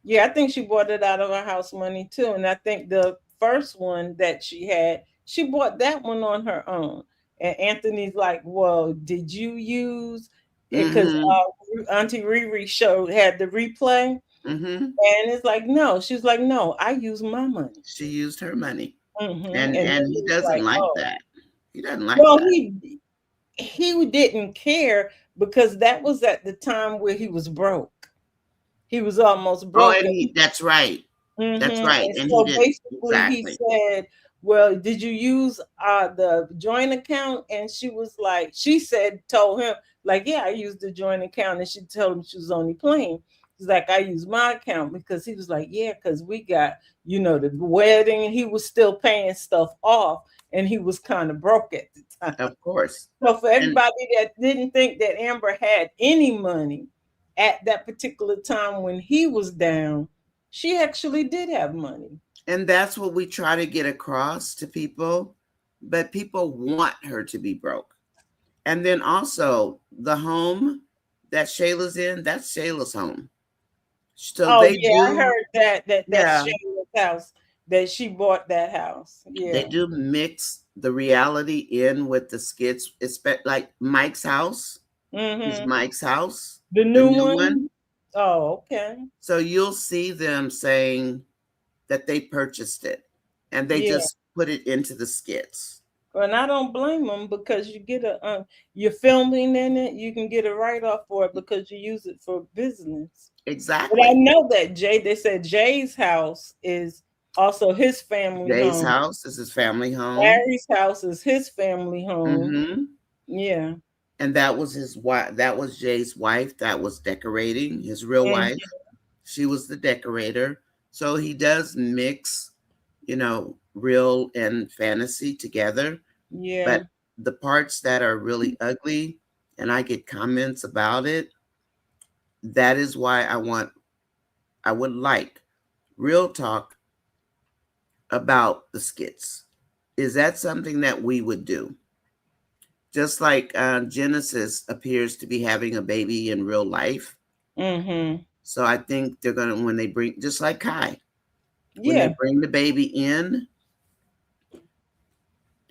Yeah, I think she bought it out of her house money too. And I think the first one that she had, she bought that one on her own. And Anthony's like, "Well, did you use it?" Because Mm-hmm. Auntie Riri had the replay, Mm-hmm. and it's like, no. She's like, "No, I use my money." She used her money. And And then he he's doesn't like, like "Oh, that. He doesn't like well, that. he didn't care because that was at the time where he was broke. He was almost Oh, broke. and that's right. That's right. And And he so did basically, he exactly. said, "Well, did you use the joint account?" And she was like, she said, told him, like, "Yeah, I used the joint account." And she told him she was only playing. He's like, "I used my account," because he was like, "Yeah, because we got, the wedding, and he was still paying stuff off, and he was kind of broke at the time." Of course. So for And everybody that didn't think that Amber had any money at that particular time when he was down, she actually did have money. that's what we try to get across to people, but people want her to be broke. And then also the home that Shayla's in, that's Shayla's home. So Oh they yeah, I do, heard that's yeah, Shayla's house, that she bought that house. they Yeah. do mix the reality in with the skits. It's like Mike's house is Mm-hmm. Mike's house, The the new new one. one. Oh, okay. So you'll see them saying that they purchased it and they Yeah. just put it into the skits. And I don't blame them, because you get a you're filming in it, you can get a write-off for it because you use it for business. But I Exactly. know that they said Jay's house is also his family Jay's home. house is his family home. Harry's house is his family home. Hmm. Yeah. And that was his wife. That was Jay's wife. That was decorating. His real Mhm. wife. She was the decorator. So he does mix, real and fantasy together. Yeah. But the parts that are really ugly, and I get comments about it, that is why I would like real talk about the skits. Is that something that we would do? Just like Genesis appears to be having a baby in real life. Mhm. So I think they're going to, when they bring, just like Kai, when they Yeah. bring the baby in,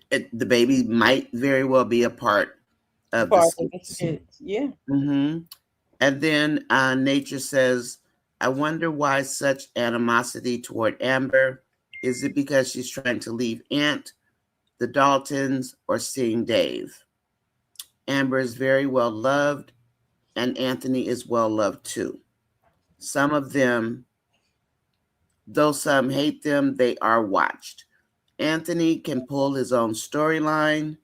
the baby might very well be a part of the Part of the skits. skits. Yeah. Hmm. And then Nature says, I wonder why such animosity toward Amber. Is it because she's trying to leave Aunt, the Daltons, or seeing Dave? Amber is very well loved, and Anthony is well loved too. Some of them, though some hate them, they are watched. Anthony can pull his own storyline,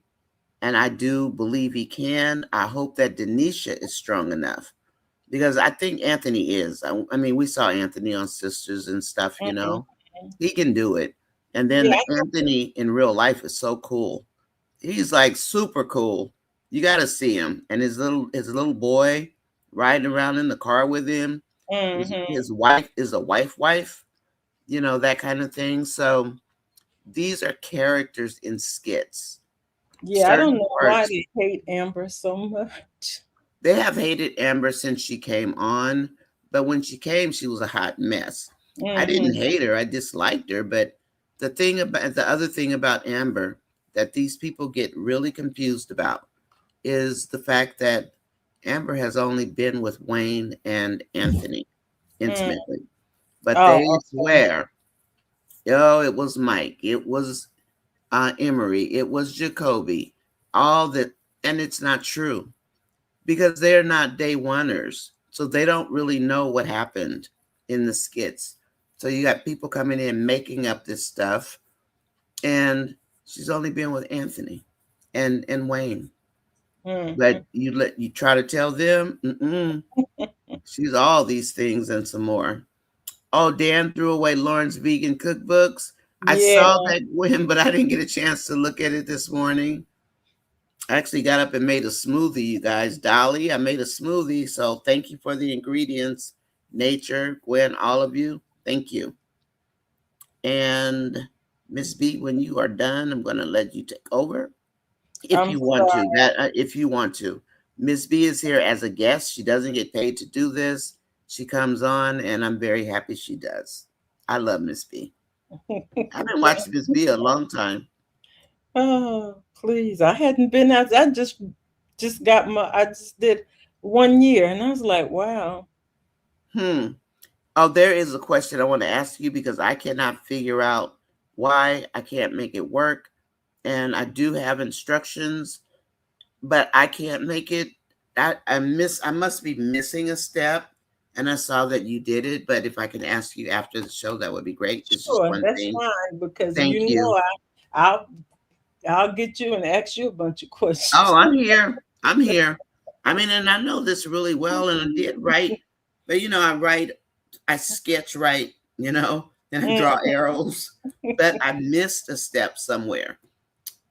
and I do believe he can. I hope that Denisha is strong enough, because I think Anthony is. I mean, we saw Anthony on Sisters and stuff, Mhm. He can do it. And then Yeah. Anthony in real life is so cool. He's like super cool. You got to see him. And his little boy riding around in the car with him. Mhm. His wife is a wife, that kind of thing. So these are characters in skits. Yeah. I don't Certain know why parts, they hate Amber so much. they have hated Amber since she came on, but when she came, she was a hot mess. I didn't Mhm. hate her; I disliked her. But the other thing about Amber that these people get really confused about is the fact that Amber has only been with Wayne and Anthony Mm. intimately, but Oh, they okay. swear, oh, it was Mike, it was Emery, it was Jacoby, all that, and it's not true because they're not day oneers. So they don't really know what happened in the skits. So you got people coming in making up this stuff, and she's only been with Anthony and Wayne. Mhm. But you try to tell them, she's all these things and some more. Oh, Dan threw away Lauren's vegan cookbooks. I Yeah. saw that win, but I didn't get a chance to look at it this morning. I actually got up and made a smoothie, you guys. Dolly, I made a smoothie. So thank you for the ingredients. Nature, Gwen, all of you. Thank you. And Miss B, when you are done, I'm going to let you take over if I'm you want to. sorry. If you want to. Miss B is here as a guest. She doesn't get paid to do this. She comes on, and I'm very happy she does. I love Miss B. I've been watching Miss B a long time. Oh, please. I hadn't been out. I just got I just did 1 year, and I was like, wow. Hmm. Oh, there is a question I want to ask you because I cannot figure out why I can't make it work. And I do have instructions, but I can't make it. I must be missing a step. And I saw that you did it, but if I can ask you after the show, that would be great. It's just Sure, one that's thing. fine, because Thank you. I'll I'll get you and ask you a bunch of Oh, questions. I'm here. I'm here. I mean, and I know this really well, and I did write, but I sketch write, and I Mm. draw arrows, but I missed a step somewhere.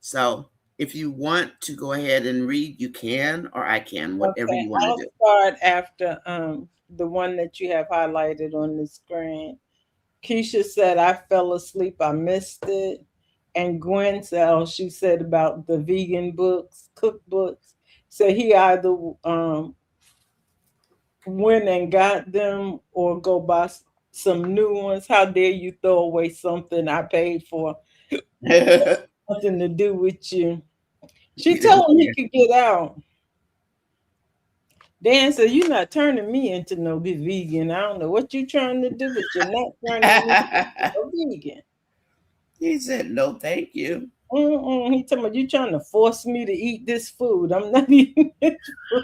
So if you want to go ahead and read, you can, or I can, whatever Okay, you want to I'll do. start after the one that you have highlighted on the screen. Keisha said, I fell asleep, I missed it. And Gwen said, oh, she said about the vegan books, cookbooks. So he either went and got them or go buy some new ones. How dare you throw away something I paid for? Nothing to do with you. She told him he could get out. Dan said, you're not turning me into no vegan. I don't know what you're trying to do, but you're not turning me into a vegan. He said, no, thank you. He told me, you trying to force me to eat this food. I'm not eating this food.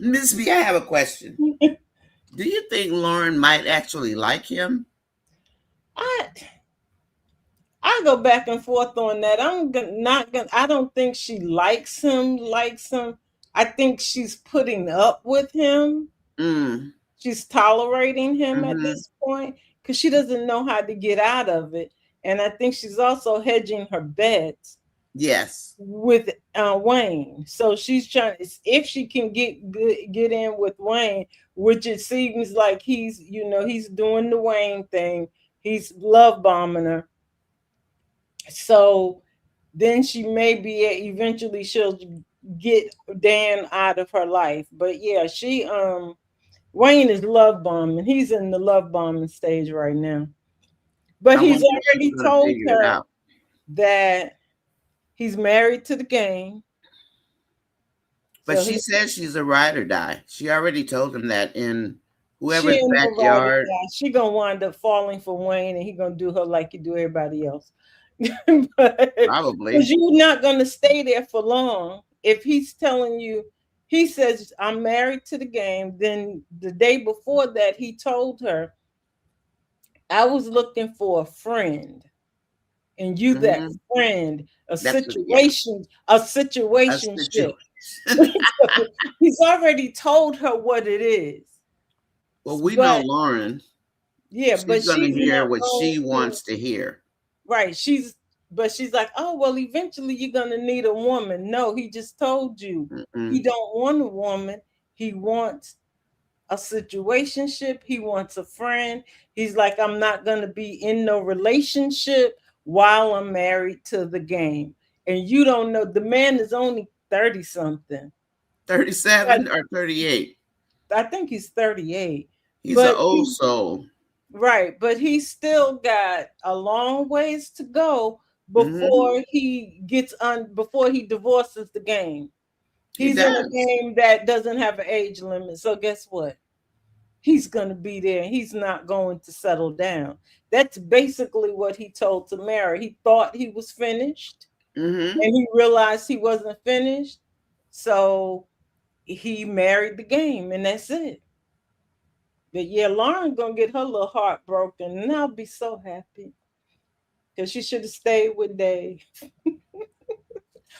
Miss B, I have a question. Do you think Lauren might actually like him? I I go back and forth on that. Not gonna. I don't think she likes him. Likes him. I think she's putting up with him. Mm. She's tolerating him at Mm-hmm. this point because she doesn't know how to get out of it. And I think she's also hedging her bets Yes. with Wayne. So she's trying. If she can get in with Wayne, which it seems like he's doing the Wayne thing. He's love bombing her. So then she may be eventually she'll get Dan out of her life. But yeah, Wayne is love bombing. He's in the love bombing stage right now. But I he's wonder if she's already going to told figure it her out. that he's married to the game. But So she says she's a ride or die. She already told him that in she whoever's ain't nobody. backyard. She gonna wind up falling for Wayne, and he gonna do her like he do everybody else. But Probably. because you're not gonna stay there for long. If he's telling you, he says I'm married to the game. Then the day before that, he told her, "I was looking for a friend, and you that Mm-hmm. friend, That's what, yeah. a A situationship." situation. He's already told her what it is. Well, we know But Lauren. yeah, She's but going to she's hear not what going she to. wants to hear. Right. She's like, oh well, eventually you're gonna need a woman. No, he just told you he Mm-mm. don't want a woman. He wants a situationship. He wants a friend. He's like, I'm not gonna be in no relationship while I'm married to the game. And you don't know the man is only 30 something. 37 or 38. I think he's 38. He's an But old he soul. Right, but he's still got a long ways to go Mm-hmm. before he divorces the game. He He's in a does. game that doesn't have an age limit. So guess what? He's going to be there. He's not going to settle down. That's basically what he told Tamara. He thought he was finished Mm-hmm. and he realized he wasn't finished. So he married the game and that's it. But yeah, Lauren gonna get her little heart broken, and I'll be so happy because she should have stayed with Dave.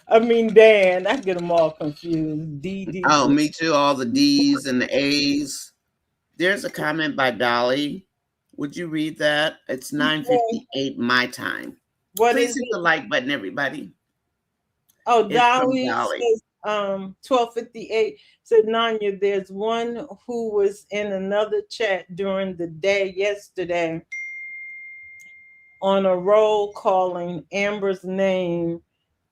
I mean Dan. I get them all confused. Oh, D. me too. All the D's and the A's. There's a comment by Dolly. Would you read that? It's Okay. 9:58 my time. What Please is hit the it? like button, everybody. Oh, It's from Dolly Dolly. says 12:58. Said Nanya, there's one who was in another chat during the day yesterday on a roll calling Amber's name,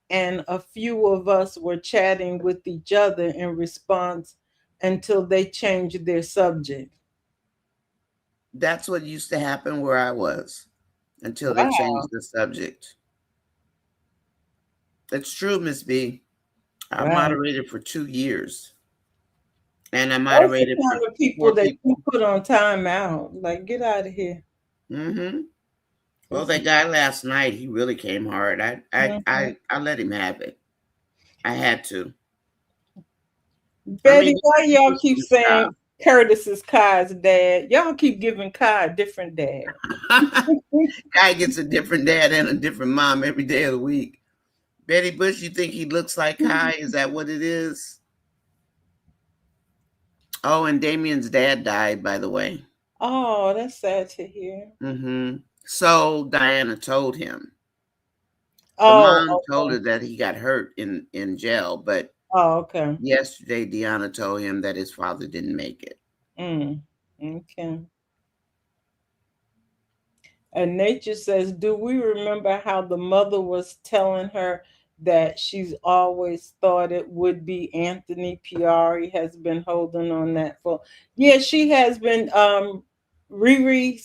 and a few of us were chatting with each other in response until they changed their subject. That's what used to happen where I was until they Wow. changed the subject. It's true, Miss B. I Wow. moderated for 2 years, and I Those are moderated the for kind of people four that you people. put on timeout. Like, get out of here. Mm-hmm. Well, That's, that guy last night, he really came hard. I, I, mhm. I, I let him have it. I had to. I mean, Betty, why people y'all keep should stop. saying Curtis is Kai's dad? Y'all keep giving Kai a different dad. Guy gets a different dad and a different mom every day of the week. Betty Bush, you think he looks like Kai? Is that what it is? Oh, and Damien's dad died, by the way. Oh, that's sad to hear. Mm-hmm. So Diana told him. The Oh, mom told okay. her that he got hurt in jail, but Oh, okay. yesterday Deanna told him that his father didn't make it. Mm, okay. And Nature says, do we remember how the mother was telling her that she's always thought it would be Anthony&Piarry has been holding on that for? Yeah, she has been. Riri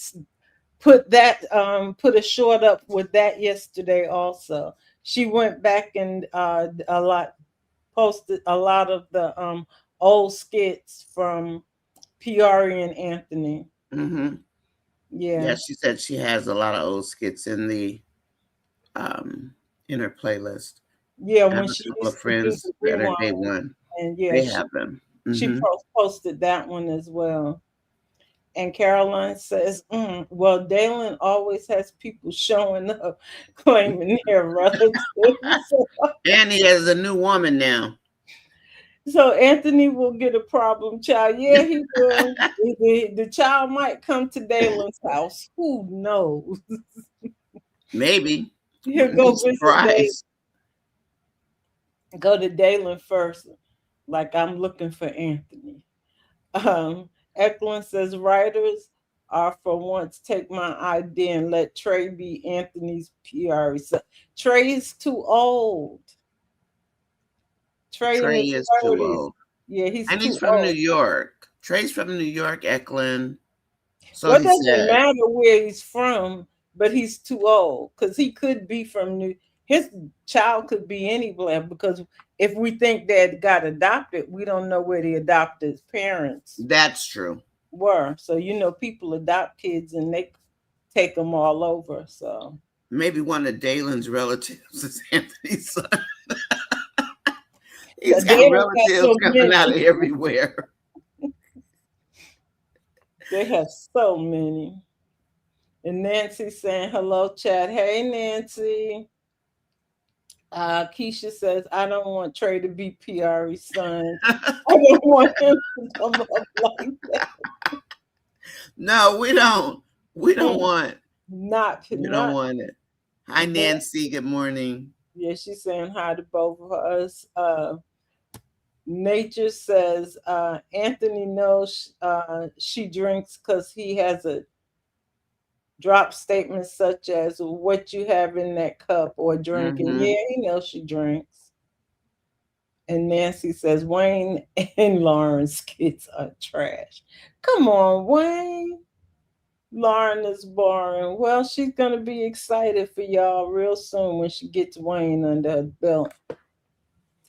put a short up with that yesterday. Also, she went back and posted a lot of the old skits from Piarry and Anthony. Mm-hmm. Yeah. Yeah, she said she has a lot of old skits in her playlist. Yeah, I have when a she couple of used to do friends the that are rewind, day one. and yeah, They she have them. she Mm-hmm. posted that one as well. And Caroline says, well, Dalen always has people showing up claiming they're relatives. And he has a new woman now. So Anthony will get a problem child. Yeah, he will. The child might come to Dalen's house. Who knows? Maybe. He'll Wouldn't be go visit Dalen. surprised. Go to Dalen first. Like I'm looking for Anthony. Eklund says writers are for once take my idea and let Trey be Anthony's PR. So Trey is too old. Trey in Trey his is too 30s. old. Yeah, he's And he's too from New old. York. Trey's from New York, Eklund. So What he doesn't said. matter where he's from, but he's too old because he could be from New. His child could be anywhere because if we think that got adopted, we don't know where the adopted parents That's true. were. So people adopt kids and they take them all over. So Maybe one of Dalen's relatives is Anthony's son. yeah, He's got they don't have relatives so coming out many. of everywhere. They have so many. And Nancy saying hello, chat. Hey, Nancy. Keisha says, I don't want Trey to be PR's son. I don't want him to come up like that. No, we don't. We don't want. Not We don't want it. Hi, that. Nancy. Good morning. Yeah, she's saying hi to both of us. Nature says Anthony knows she drinks because he has a drop statement such as what you have in that cup or drinking. Mm-hmm. Yeah, he knows she drinks. And Nancy says Wayne and Lauren's skits are trash. Come on, Wayne. Lauren is boring. Well, she's gonna be excited for y'all real soon when she gets Wayne under her belt.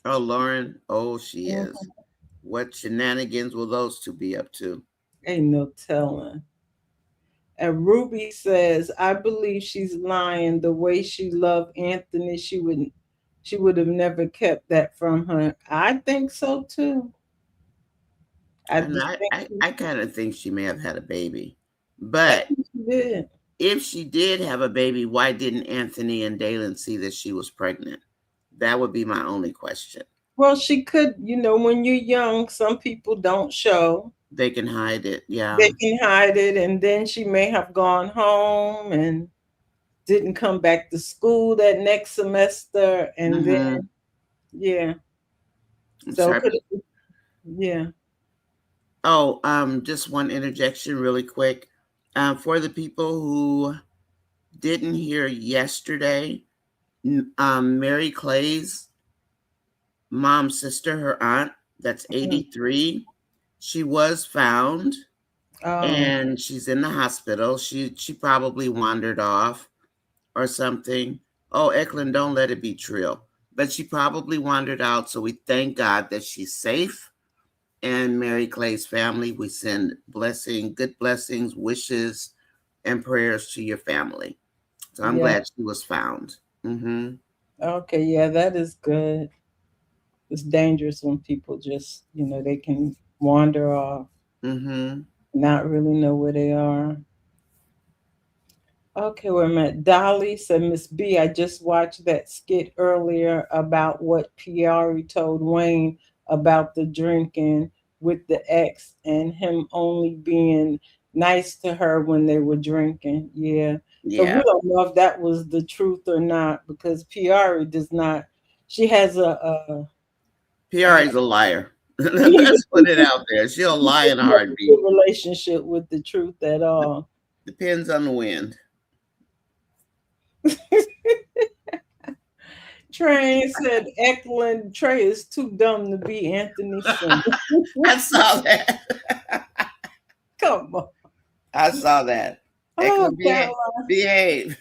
Oh, Lauren. Oh, she is. Mhm. What shenanigans will those two be up to? Ain't no telling. And Ruby says, I believe she's lying. The way she loved Anthony, she would have never kept that from her. I think so too. I And just think I kind of think she may have had a baby. I But think she did. if she did have a baby, why didn't Anthony and Dalen see that she was pregnant? That would be my only question. Well, she could, when you're young, some people don't show. They can hide it. Yeah. They can hide it, and then she may have gone home and didn't come back to school that next semester, and then Mm-hmm. yeah. I'm So sorry. could yeah. Oh, just one interjection really quick. For the people who didn't hear yesterday, Mary Clay's mom's sister, her aunt, that's 83, she was found Oh, and she's in the hospital. She probably wandered off or something. Oh, Eklund, don't let it be true. But she probably wandered out. So we thank God that she's safe. And Mary Clay's family, we send good blessings, wishes, and prayers to your family. So I'm yeah. glad she was found. Mm-hmm. Okay, yeah, that is good. It's dangerous when people just, they can wander off, Mm-hmm. not really know where they are. Okay, wait a minute. Dolly said, Miss B, I just watched that skit earlier about what Piari told Wayne about the drinking with the ex and him only being nice to her when they were drinking. Yeah. So we Yeah. don't know if that was the truth or not because Piari does not. She has PR is a liar. a Let's put it out there. She'll lie in a good heartbeat. relationship with the truth at all. Depends on the wind. Trey said Eklund Trey is too dumb to be Anthony's son. I saw that. Come on. I saw that. Oh, Eklund, Caroline. behave.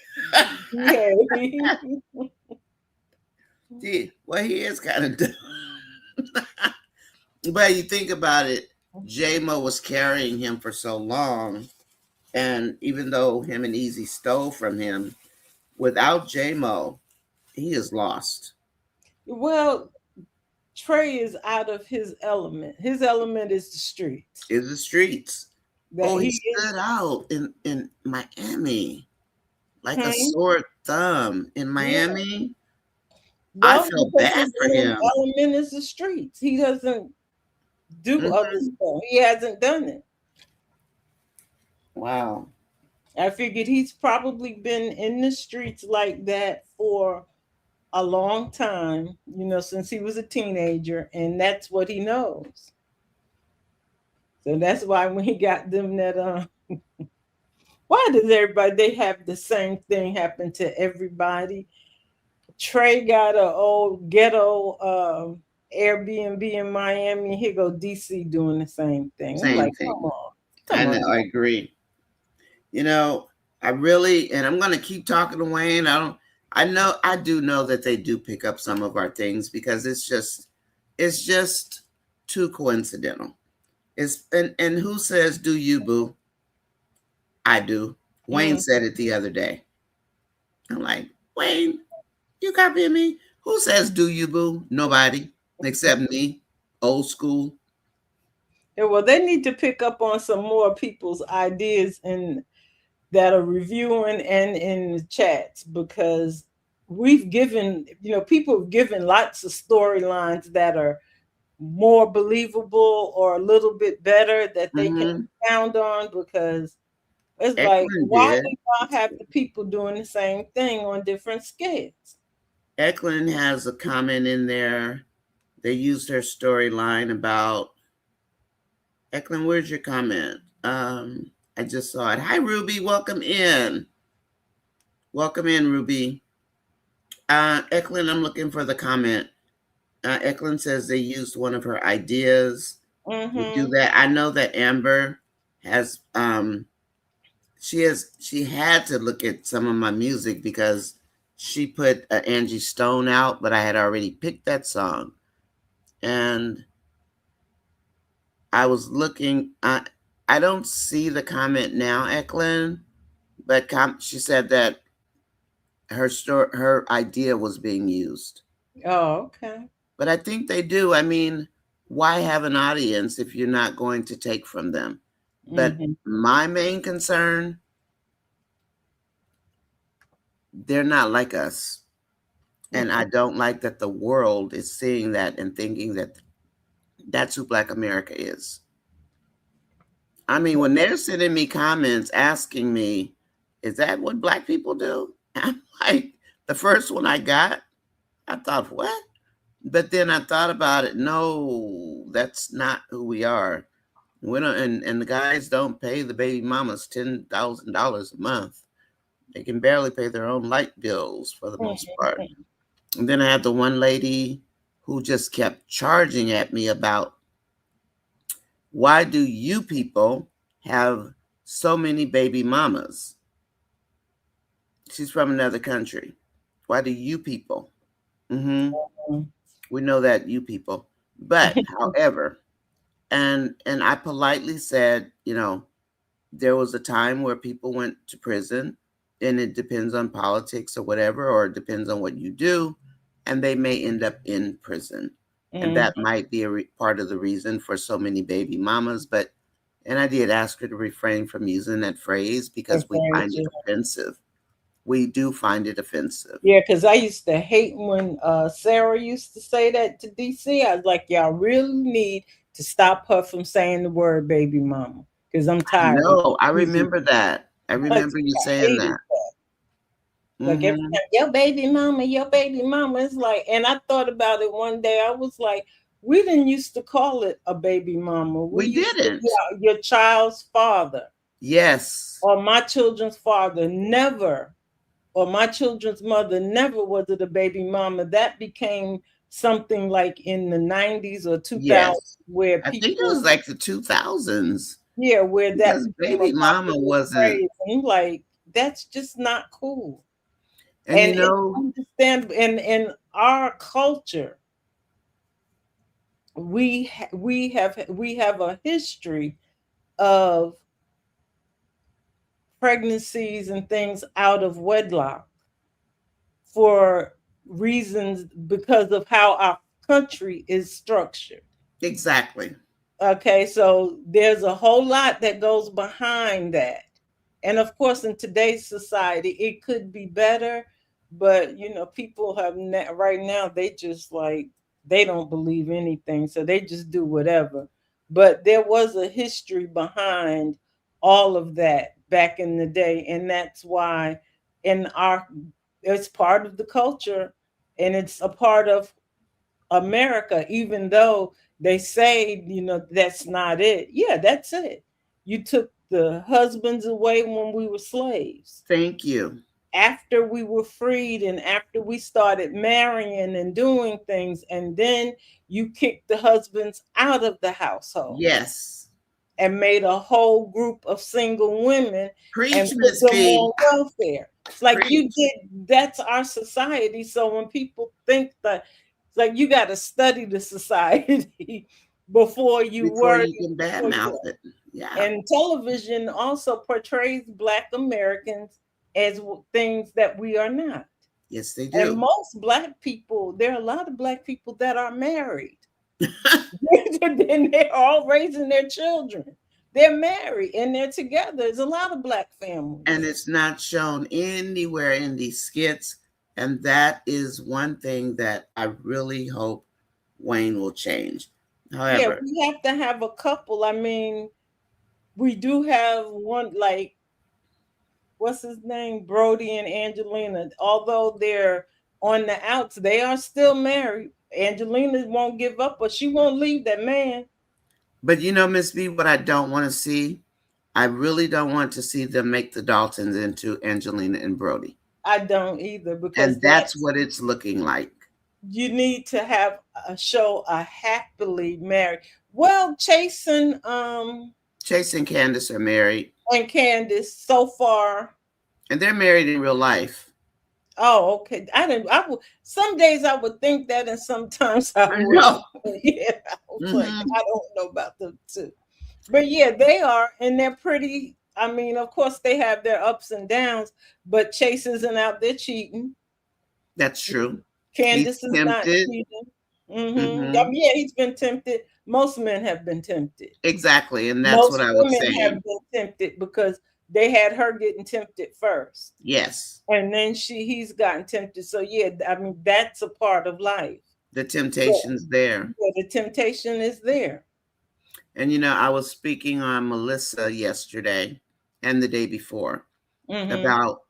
Yeah. Well, he is kind of dumb. But you think about it, J-Mo was carrying him for so long. And even though him and Easy stole from him, without J-Mo, he is lost. Well, Trey is out of his element. His element is the streets. Is the streets. That Oh, he he is. stood out in Miami like a Hmm? sore thumb in Yeah. Miami. I Well, felt because bad his for him. element is the streets. He doesn't do other Mhm. stuff. He hasn't done it. Wow. I figured he's probably been in the streets like that for a long time, since he was a teenager, and that's what he knows. So that's why when he got them that why does everybody they have the same thing happen to everybody? Trey got a old ghetto Airbnb in Miami. Here go DC doing the same thing. I'm Same like, thing. come on, I come know. on. I agree. You know, I really, and I'm going to keep talking to Wayne. I do know that they do pick up some of our things because it's just too coincidental. And who says do you, boo? I do. Wayne Mm. said it the other day. I'm like, Wayne, you copying me? Who says do you, boo? Nobody except me. Old school. Yeah, well, they need to pick up on some more people's ideas and that are reviewing and in the chats because we've given, people have given lots of storylines that are more believable or a little bit better that they can Mm-hmm. expound on because it's like, Eklund why did. do y'all have the people doing the same thing on different scales? Eklund has a comment in there. They used her storyline about Eklund. Where's your comment? I just saw it. Hi, Ruby. Welcome in. Welcome in, Ruby. Eklund, I'm looking for the comment. Eklund says they used one of her ideas. We do Mm-hmm. that. I know that Amber has. She had to look at some of my music because she put Angie Stone out, but I had already picked that song, and I was looking. I don't see the comment now, Eklund, but she said that her idea was being used. Oh, okay. But I think they do. I mean, why have an audience if you're not going to take from them? But Mm-hmm. my main concern, they're not like us. And I don't like that the world is seeing that and thinking that that's who Black America is. I mean, when they're sending me comments asking me, is that what Black people do? I'm like, the first one I got, I thought, what? But then I thought about it. No, that's not who we are. We don't, and the guys don't pay the baby mamas $10,000 a month. They can barely pay their own light bills for the most part. And then I had the one lady who just kept charging at me about why do you people have so many baby mamas? She's from another country. Why do you people? Mm-hmm. We know that you people. But however, and I politely said, there was a time where people went to prison, and it depends on politics or whatever, or it depends on what you do, and they may end up in prison. And Mm-hmm. that might be part of the reason for so many baby mamas. And I did ask her to refrain from using that phrase because we find it offensive. We do find it offensive. Yeah, because I used to hate when Sarah used to say that to DC. I was like, y'all really need to stop her from saying the word baby mama because I'm tired of No, I using remember that. I I remember you saying hated that. that. Like every Mm-hmm. time, your baby mama. It's like, and I thought about it one day. I was like, we didn't used to call it a baby mama. We We used to, didn't. yeah, your child's father Yes. or my children's father. Never, or my children's mother, never was it a baby mama. That became something like in the 90s or 2000s Yes. where I think it was people, like the 2000s yeah, where that because became a baby mama popular wasn't, phrase. And I'm like, that's just not cool. and And it's understand in our culture, we have a history of pregnancies and things out of wedlock for reasons because of how our country is structured. Exactly. Okay, so there's a whole lot that goes behind that. And of course, in today's society, it could be better, but people have right now, they just like, they don't believe anything, so they just do whatever. But there was a history behind all of that back in the day, and that's why in our it's part of the culture, and it's a part of America, even though they say, that's not it. Yeah, that's it. You took the husbands away when we were slaves. Thank you. After we were freed and after we started marrying and doing things, and then you kicked the husbands out of the household Yes. and made a whole group of single women and Preach, put Miss them P. on welfare. It's like Preach. you did. That's our society. So when people think that, it's like you got to study the society before you Before worry. you can badmouth it. Yeah. And television also portrays Black Americans as things that we are not. Yes, they And do. most Black people, there are a lot of Black people that are married. And they're all raising their children. They're married and they're together. There's a lot of Black families. And it's not shown anywhere in these skits. And that is one thing that I really hope Wayne will change. However, we have to have a couple. I mean, we do have one, like, what's his name? Brody and Angelina. Although they're on the outs, they are still married. Angelina won't give up, but she won't leave that man. but Miss B, what I don't want to see, I really don't want to see them make the Daltons into Angelina and Brody. I don't either, because And that's what it's looking like. You need to have a show a happily married. Well, Chase and Candace are married. And Candace so far. And they're married in real life. Oh, okay. I would, some days I would think that, and sometimes I would. No. Yeah, I was like, I don't know about them too. But yeah, they are, and they're pretty. I mean, of course, they have their ups and downs, but Chase isn't out there cheating. That's true. Candace is not cheating. Yeah, he's been tempted. Most men have been tempted. Exactly, and that's what I was saying. Most women have been tempted because they had her getting tempted first. Yes. And then he's gotten tempted. So yeah, I mean, that's a part of life. The temptation's there. Yeah, the temptation is there. And I was speaking on Melissa yesterday and the day before about,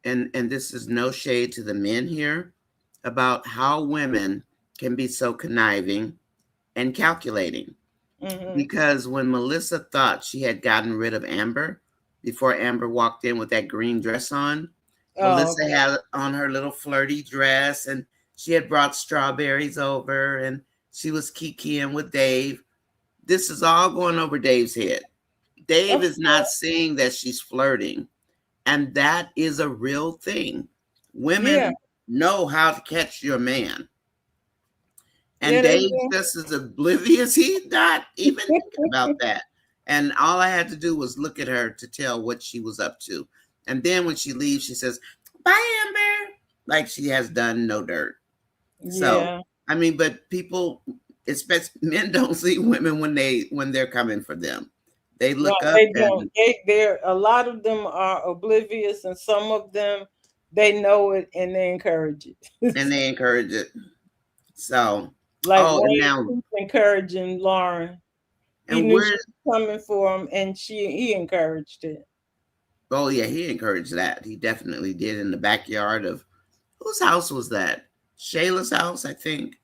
and this is no shade to the men here, about how women can be so conniving and calculating. Because when Melissa thought she had gotten rid of Amber, before Amber walked in with that green dress on, Melissa had on her little flirty dress, and she had brought strawberries over, and she was kikiing with Dave. This is all going over Dave's head. Dave is not seeing that she's flirting. And that is a real thing. Women know how to catch your man. And Dave just is oblivious. He's not even thinking about that. And all I had to do was look at her to tell what she was up to. And then when she leaves, she says, "Bye, Amber." Like she has done no dirt. So, I mean, but people, especially men, don't see women when they're coming for them. They look up. They don't. They're a lot of them are oblivious, and some of them, they know it and they encourage it. So, like now encouraging Lauren. He knew she was coming for him, and he encouraged it. Oh yeah, he encouraged that. He definitely did, in the backyard of whose house was that? Shayla's house, I think.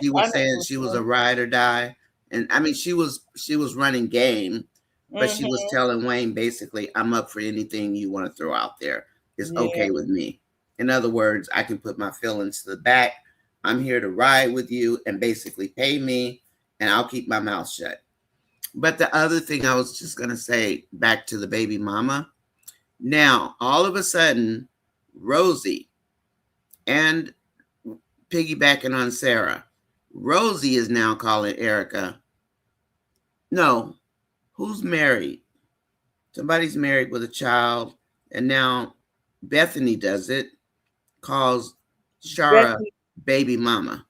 She was saying she was a ride or die. And I mean, she was running game, but she was telling Wayne basically, "I'm up for anything you want to throw out there. It's okay with me." In other words, I can put my feelings to the back. I'm here to ride with you and basically pay me, and I'll keep my mouth shut. But the other thing I was just going to say, back to the baby mama. Now, all of a sudden, Rosie, and piggybacking on Sarah, Rosie is now calling Erica. No, who's married? Somebody's married with a child, and now Bethany does it, calls Shara Becky, baby mama.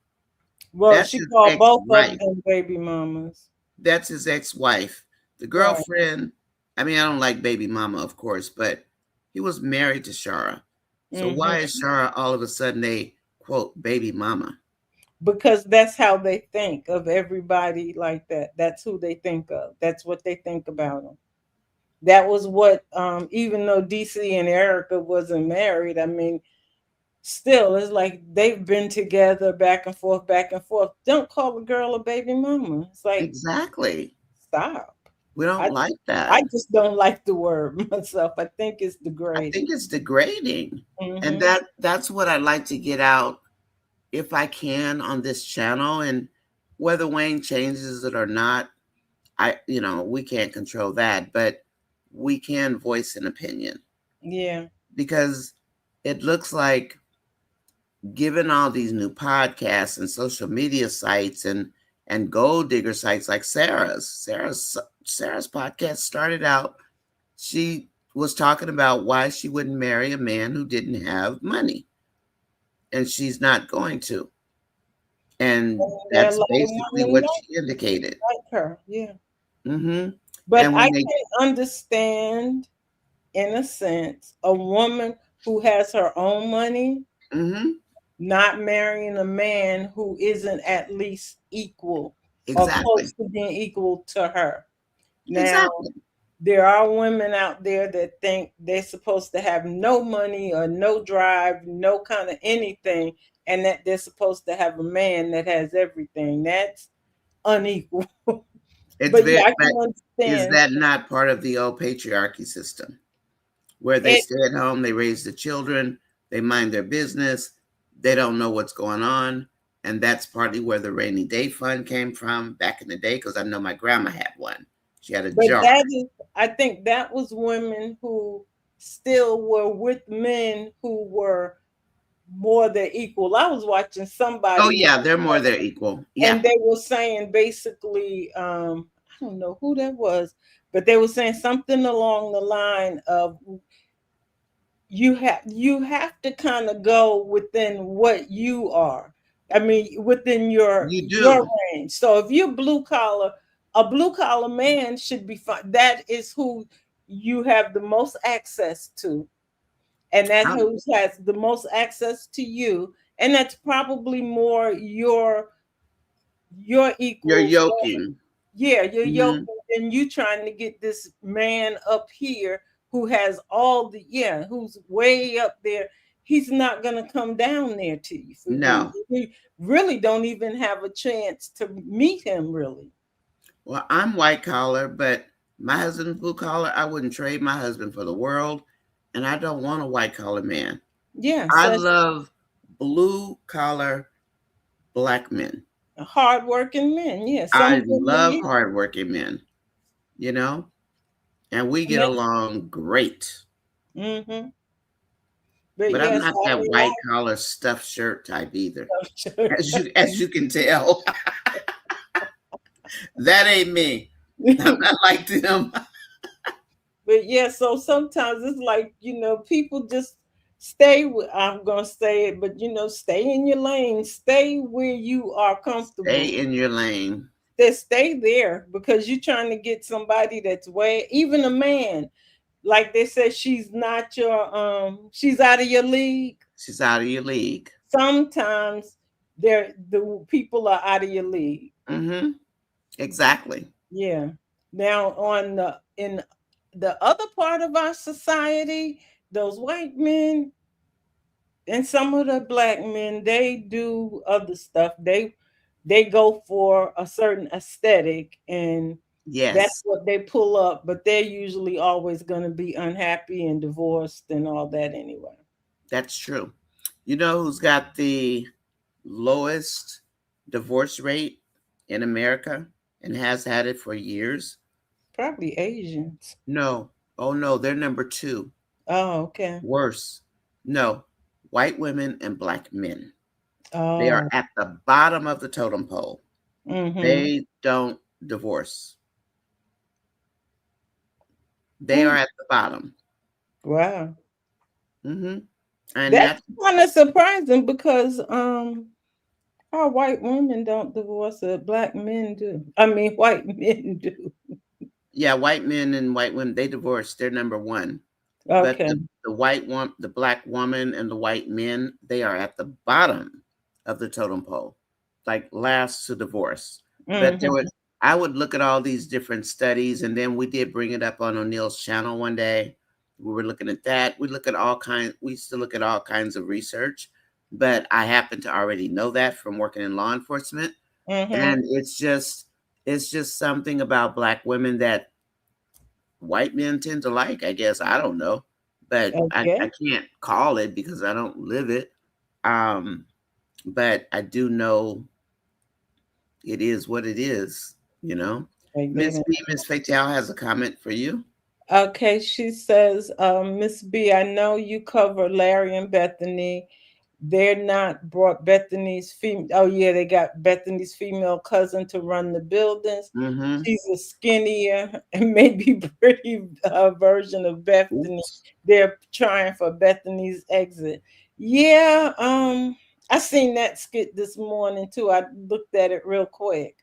well, That's she his called both of ex-wife. them baby mamas. That's his ex-wife. The Right. girlfriend, I mean, I don't like baby mama, of course, but he was married to Shara. So why is Hmm. Shara all of a sudden a quote baby mama? Because that's how they think of everybody like that. That's who they think of. That's what they think about them. That was what, even though DC and Erica wasn't married, I mean, still, it's like they've been together back and forth, back and forth. Don't call a girl a baby mama. It's like, Exactly. stop. We don't I like I that. just don't like the word myself. I think it's I degrading. think it's degrading. And Hmm. that's what I like to get out if I can on this channel. And whether Wayne changes it or not, we can't control that, but we can voice an opinion Yeah. because it looks like, given all these new podcasts and social media sites and gold digger sites like Sarah's podcast started out, she was talking about why she wouldn't marry a man who didn't have money, and she's not going to. And And there are a that's lot of basically women what she indicated. like her. Yeah. Hmm. But And I when they, can understand, in a sense, a woman who has her own money hmm not marrying a man who isn't at least equal or exactly, close to being equal to her. Now, exactly. there are women out there that think they're supposed to have no money or no drive, no kind of anything, and that they're supposed to have a man that has everything. That's unequal. It's But very, yeah, I but can is understand that not part of the old patriarchy system where they it. stay at home, they raise the children, they mind their business, they don't know what's going on? And that's partly where the rainy day fund came from back in the day, because I know my grandma had one. She had a But jar. that is, I think that was women who still were with men who were more than equal. I was watching Oh, somebody yeah, one they're more day, their equal. Yeah. and they were saying basically, I don't know who that was, but they were saying something along the line of you have to kind of go within what you are. I mean, within You your do. range. So if you're blue collar, a blue collar man should be fine. That is who you have the most access to, and that Um, who has the most access to you, and that's probably more your you're equals. yoking. Yeah, you're Hmm. yoking, and you trying to get this man up here who has all the, yeah, who's way up there. He's not gonna come down there to you for you. No. You really don't even have a chance to meet him, really. Well, I'm white collar, but my husband's blue collar. I wouldn't trade my husband for the world, and I don't want a white collar man. Yeah, I such love blue collar black men. hardworking men. Yeah, some I of them love are. hardworking men, you know, and we And get along great. mm-hmm. But But I'm yes, not I that mean, white collar stuffed shirt type either, as I, you can tell. That ain't me. I'm not like them. but yeah, so sometimes it's like, people just stay with, I'm gonna say it, but stay in your lane, stay where you are comfortable. Stay in your lane. Just stay there because you're trying to get somebody that's way, even a man, like they said, she's not your she's out of your league. She's out of your league. Sometimes the people are out of your league. Mm-hmm. Exactly. Yeah. Now on the in the other part of our society, those white men and some of the black men, they do other stuff. They go for a certain aesthetic, and that's Yes, what they pull up, but they're usually always going to be unhappy and divorced and all that anyway. that's true. You know who's got the lowest divorce rate in America and has had it for years? Probably Asians. No. Oh, no, they're number two. Oh, okay. Worse. No, white women and black men. They are Oh. at the bottom of the totem pole. Mm-hmm. They don't divorce. They are at the bottom. Wow. Mm-hmm. And That's kind of surprising because our white women don't divorce, black men do. I mean, white men do. yeah, white men and white women, they divorce. They're number one. But Okay. the white one, the black woman, and the white men, they are at the bottom of the totem pole, like last to divorce. But there Mm-hmm. would I would look at all these different studies, and then we did bring it up on O'Neill's channel one day. We were looking at that. We look at all kinds. We used to look at all kinds of research, but I happen to already know that from working in law enforcement, Mm-hmm. and it's just something about black women that white men tend to like, I guess. I don't know. But I Okay. can't call it because I don't live it. Um, but I do know it is what it is, you know. Miss Amen. B, Miss Fatal has a comment for you. Okay, she says, Miss B, I know you cover Larry and Bethany. They're not brought Bethany's female. Oh yeah, they got Bethany's female cousin to run the buildings. Mm-hmm. She's a skinnier and maybe pretty version of Bethany. Oops. They're trying for Bethany's exit. Yeah, I seen that skit this morning too. I looked at it real quick,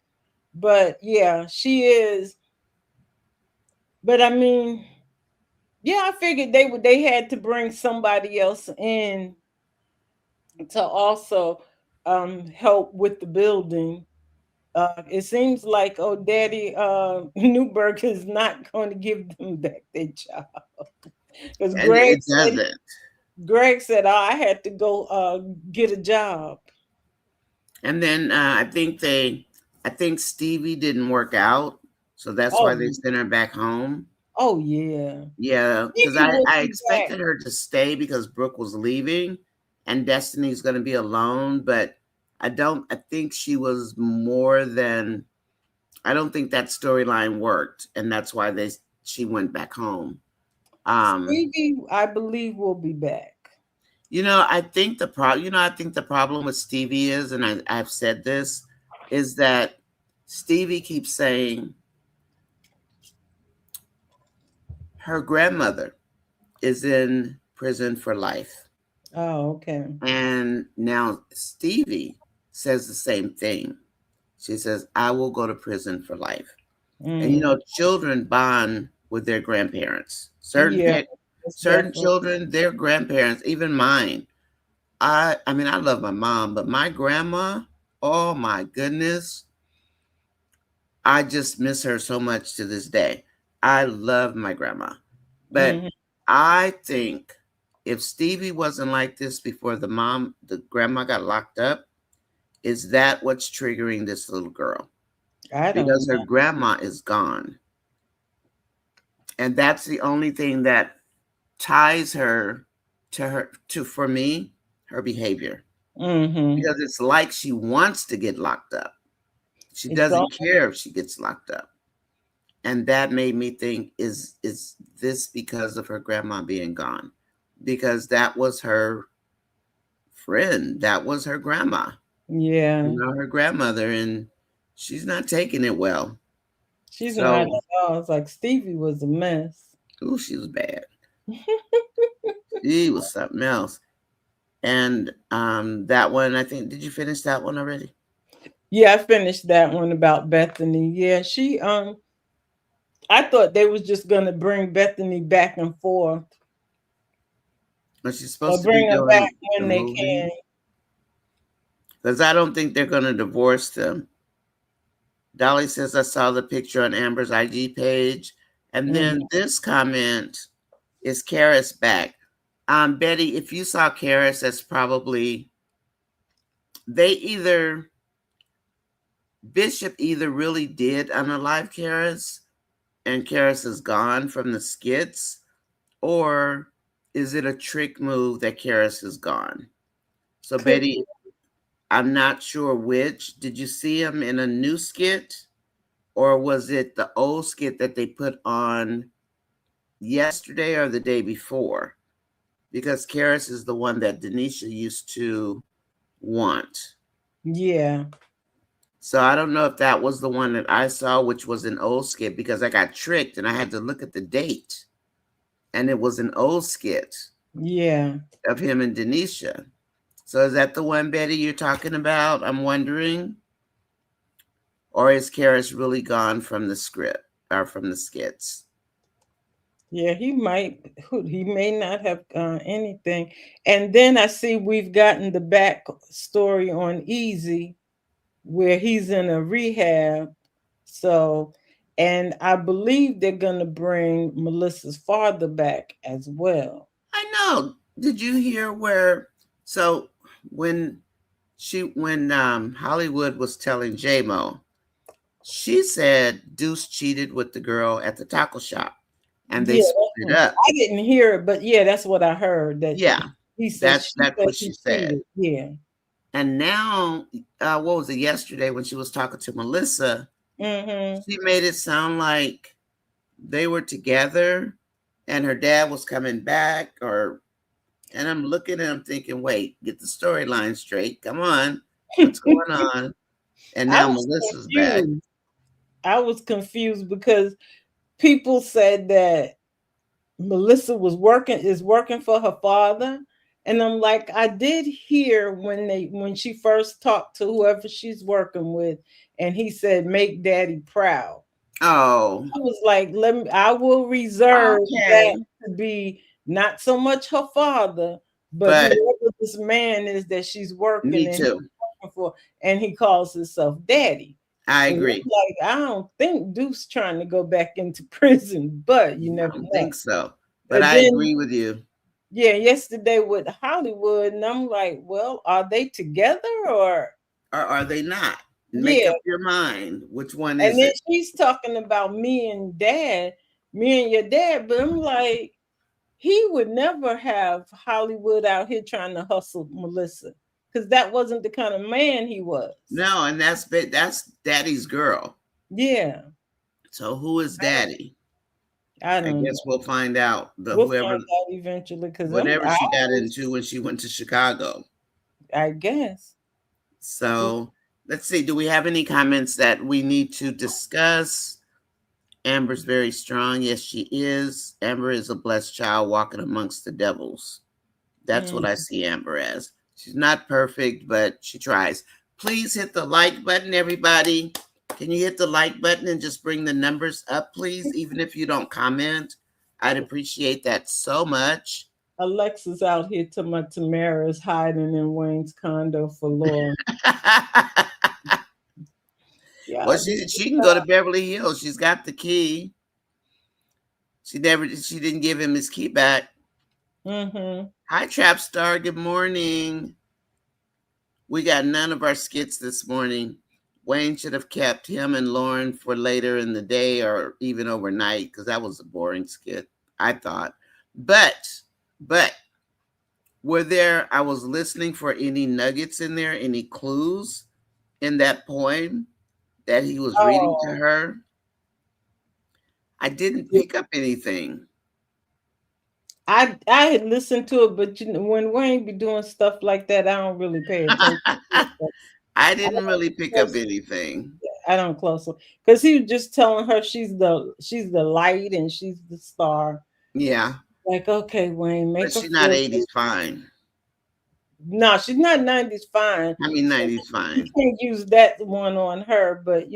but yeah, she is. But I mean, yeah, I figured they had to bring somebody else in to also help with the building. It seems like Daddy Newberg is not going to give them back their job because And it doesn't. Greg said, oh, I had to go get a job. And then I think Stevie didn't work out, so that's why Oh, they sent her back home. oh yeah, Yeah, because Stevie will I be back. expected her to stay because Brooke was leaving and Destiny's going to be alone, but I think she was more than, I don't think that storyline worked, and that's why she went back home. Um, Stevie, I believe, will be back. I think the problem with Stevie is, and I've said this, is that Stevie keeps saying her grandmother is in prison for life. Oh, okay. And now Stevie says the same thing. She says, I will go to prison for life. And Mm, children bond with their grandparents. yeah, it's Certain definitely. children, their grandparents, even mine. I mean, I love my mom, but my grandma, oh my goodness, I just miss her so much to this day. I love my grandma. But Mhm. I think if Stevie wasn't like this before the grandma got locked up, is that what's triggering this little girl? I Because don't her know. grandma is gone. And that's the only thing that ties her for me, her behavior. Mm-hmm. Because it's like she wants to get locked up. She It's all. doesn't care if she gets locked up. And that made me think, is this because of her grandma being gone? Because that was her friend. That was her grandma. Yeah, Her grandmother, and she's not taking it well. she's not at So, all. It's like Stevie was a mess. ooh, she was bad. She was something else. And that one, I think, did you finish that one already? Yeah, I finished that one about Bethany. Yeah, I thought they was just gonna bring Bethany back and forth, But she's or supposed to be bring her back doing the when they movie. can. Because I don't think they're going to divorce them. Dolly says, I saw the picture on Amber's IG page. And Mhm. then this comment is Karras back. Betty, if you saw Karras, that's probably, they either, Bishop either really did unalive Karras and Karras is gone from the skits, or is it a trick move that Karras is gone? So, Could Betty, I'm not sure which. Did you see him in a new skit? Or was it the old skit that they put on yesterday or the day before? Because Karras is the one that Denisha used to want. yeah. So I don't know if that was the one that I saw, which was an old skit, because I got tricked and I had to look at the date. And it was an old skit. Yeah. Of him and Denisha. So is that the one, Betty, you're talking about? I'm wondering. Or is Karras really gone from the script or from the skits? Yeah, he may not have anything. And then I see we've gotten the back story on Easy, where he's in a rehab. So, and I believe they're gonna bring Melissa's father back as well. I know. Did you hear where? So when Hollywood was telling J-Mo, she said Deuce cheated with the girl at the taco shop, and they Yeah, split it up. I didn't hear it, but yeah, that's what I heard. That Yeah, he said that's what she said. cheated. Yeah. And now, what was it yesterday when she was talking to Melissa? Mm-hmm. She made it sound like they were together and her dad was coming back, and I'm looking and I'm thinking, wait, get the storyline straight. Come on. What's going on? And I now was Melissa's back. confused. I was confused because people said that Melissa is working for her father. And I'm like, I did hear when she first talked to whoever she's working with, and he said, make daddy proud. Oh, I was like, I will reserve okay. that to be not so much her father, but But whoever this man is that she's working me and too. for, and he calls himself daddy. I And agree. I'm like, I don't think Deuce trying to go back into prison, but you I never don't know. think so. But And I then, agree with you. yeah, yesterday with Hollywood, and I'm like, well, are they together or? Or are they not? Make Yeah. up your mind. Which one And is then it? she's talking about me and your dad, but I'm like, he would never have Hollywood out here trying to hustle Melissa, because that wasn't the kind of man he was. No, and that's Daddy's girl. Yeah. So who is Daddy? I I don't know. guess we'll find out. We'll Whoever, find out eventually, because whatever she got into when she went to Chicago. I guess. So let's see. Do we have any comments that we need to discuss? Amber's very strong. Yes, she is. Amber is a blessed child walking amongst the devils. That's what I see Amber as. She's not perfect, but she tries. Please hit the like button, everybody. Can you hit the like button and just bring the numbers up, please? Even if you don't comment, I'd appreciate that so much. Alexa's out here to my Tamara's hiding in Wayne's condo for Laura. Yeah. Well, she can go to Beverly Hills. She's got the key. She didn't give him his key back. Mm-hmm. Hi, Trap Star. Good morning. We got none of our skits this morning. Wayne should have kept him and Lauren for later in the day or even overnight, because that was a boring skit, I thought. But I was listening for any nuggets in there, any clues in that poem that he was reading to her. I didn't pick up anything. I had listened to it, but when Wayne be doing stuff like that, I don't really pay attention. I didn't really pick up anything. I don't closely, because he was just telling her she's the light and she's the star. Yeah. Like, okay, Wayne, make But her she's not feel 80s fine. No, she's not 90s fine. I mean 90s fine. You can't use that one on her, but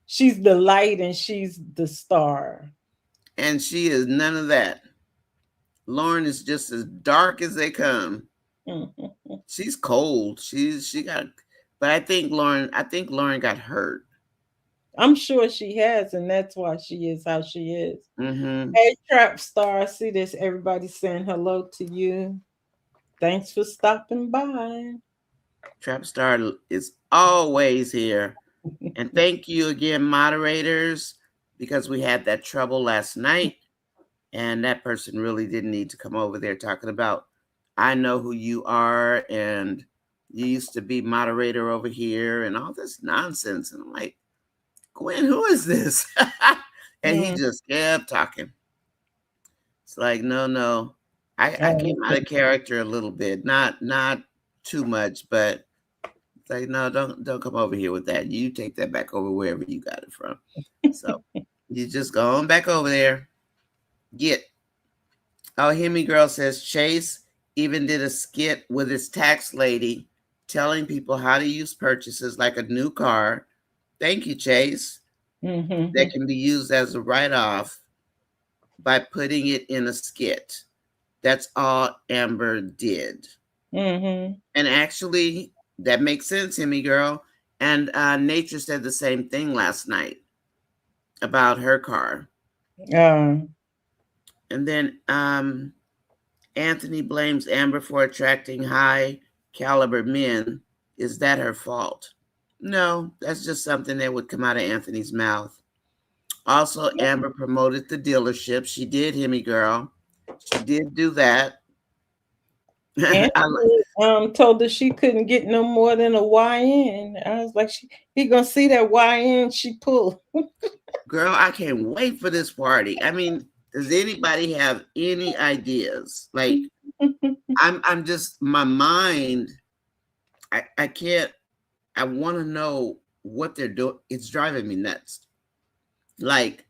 she's the light and she's the star. And she is none of that. Lauren is just as dark as they come. She's cold. But I think Lauren got hurt. I'm sure she has, and that's why she is how she is. Mm-hmm. Hey, Trap Star, I see this. Everybody saying hello to you. Thanks for stopping by. Trap Star is always here. And thank you again, moderators, because we had that trouble last night. And that person really didn't need to come over there talking about, I know who you are, and you used to be moderator over here, and all this nonsense. And I'm like, Gwen, who is this? And he just kept talking. It's like, no. I came out of character a little bit, not too much, but It's like, no, don't come over here with that. You take that back over wherever you got it from. So you just go on back over there. Get. Oh, Hemi Girl says Chase even did a skit with his tax lady telling people how to use purchases like a new car. Thank you, Chase. That can be used as a write-off by putting it in a skit. That's all Amber did. And actually, that makes sense, Hemi Girl. And Nature said the same thing last night about her car. And then Anthony blames Amber for attracting high caliber men. Is that her fault? No, that's just something that would come out of Anthony's mouth. Also, Amber promoted the dealership. She did, Hemi Girl. She did do that. Anthony told her she couldn't get no more than a YN. I was like, he gonna see that YN she pulled. Girl, I can't wait for this party. I mean, does anybody have any ideas? Like, I'm just, my mind, I can't, I want to know what they're doing. It's driving me nuts. Like,